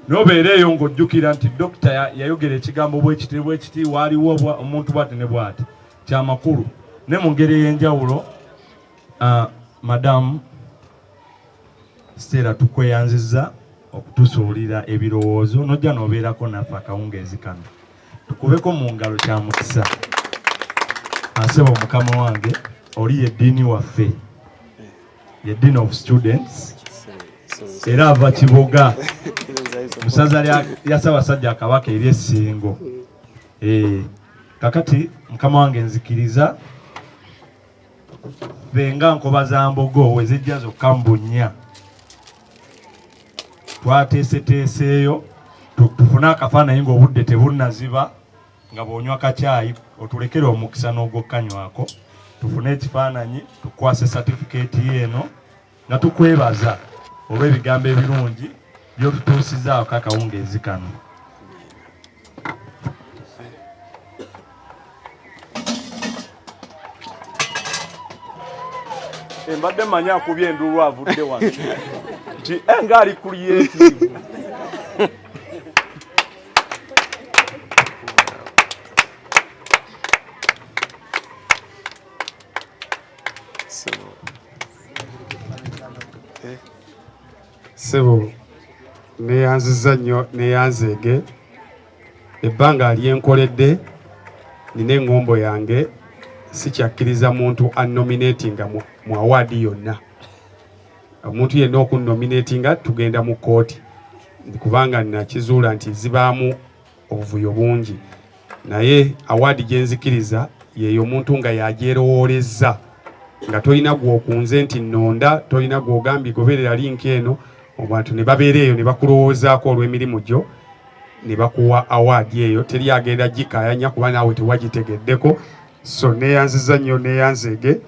Nobeera eyo ng'ojjukira nti dokita yayogera ekigambo bwekiti waaliwo omuntu bwati ne bwati, kyamakulu. Ne mu ngeri ey'enjawulo, Madamu Stella tukweyanzizza okutusuulira ebirowoozo n'ojja n'obeerako naffe akawungeezi kano. Tukubeko mu ngalo kya mukisa. Asaba mukama wange, oli yeddiini waffe, ye Dean of Students, era ava Kiboga, musaza lya Ssaabasajja Kabaka ery'Essingo. Kakati mukama wange nzikiriza benga nkoba za Mbogo wezijja zokka mu Bunnya, twateeseteeseeyo tufune akafaananyi ng'obudde tebunnaziba nga bw'onywa kacaayi, otulekere omukisa n'ogwokkanywako, tufune ekifaananyi tukwase satifikeeti yeeno nga tukwebaza olw'ebigambo ebirungi by'otutuusizzaako akawungeezi kano. Mbadde mmanyi akubye enduulu avudde wano nti ngaali creative. Sebo neyanziza nnyo neyanzeege, ebbanga lyenkoledde nina eŋŋombo yange, sikyakkiriza muntu annominatinga mu awaadi yonna. Omuntu yenna okunnominatinga tugenda mu kooti, kubanga nakizuula nti zibaamu obuvuyo bungi, naye awaadi gye nzikiriza yeeyo omuntu nga yagyerowolezza, nga tolina gw'okunze nti nnonda, tolina gw'ogambye goberera linki eno, abantu ne babeera eyo ne bakulowoozaako olw'emirimu gyo. ne bakuwa award eyo teri agenda gikayanya kuba naawe tewagitegeddeko. So neeyanziza nnyo neeyanzeege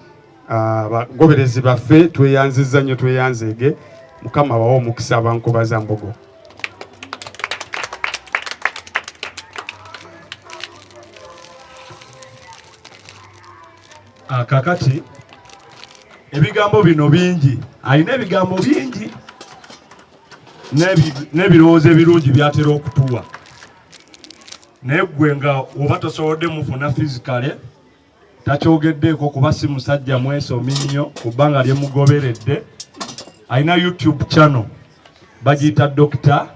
abagoberezi baffe tweyanziza nnyo tweyanzeege. Mukama bawa omukisa abankubaza Mbogo. Kakati ebigambo bino bingi, alina ebigambo bingi n'ebirowoozo ebirungi byatera okutuwa, naye ggwe nga oba tosobodde mufuna fizikale takyogeddeeko kuba si musajja mwesomi nnyo ku bbanga lye mugoberedde. Alina YouTube channel bagiyita Dr.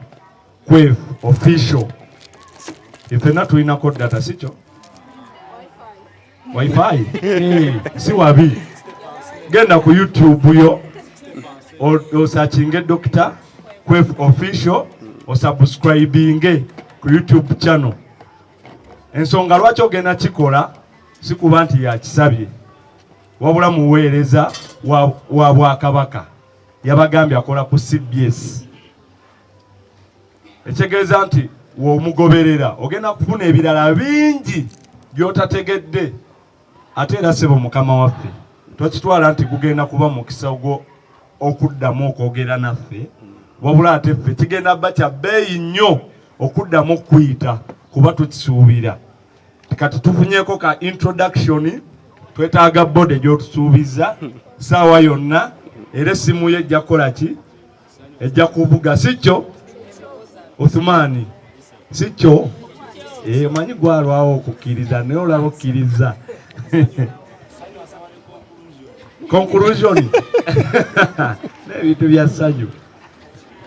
Queef Official. Ifena tulinako data sikyo? Wi-Fi? Si wabi. Genda ku YouTube yo osachinge Dr. Queef Official osubscribinge ku YouTube channel. Ensonga lwaki ogenda kikola si kuba nti yakisabye, wabula muweereza wa Bwakabaka yabagambye akola ku CBS. Ekitegeeza nti w'omugoberera ogenda kufuna ebirala bingi by'otategedde. Ate era sebo Mukama waffe twakitwala nti gugenda kuba mukisa ogwo okuddamu okwogera naffe, wabula ate ffe kigenda bba kya bbeeyi nnyo okuddamu okuyita kuba tukisuubira. Kati tufunyeeko ka introduction, twetaaga bode gy'otusuubiza saawa yonna, era essimu ye ejja kukola ki? Ejja kuvuga sikyo? Uthmani sikyo? Manyi gwalwawo okukkiriza naye olaba okkiriza. Conclusion n'ebintu bya ssanyu.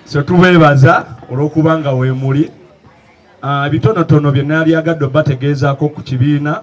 So tubeebaza olw'okuba nga weemuli. Bitonotono bye nali agadde obategeezaako ku kibiina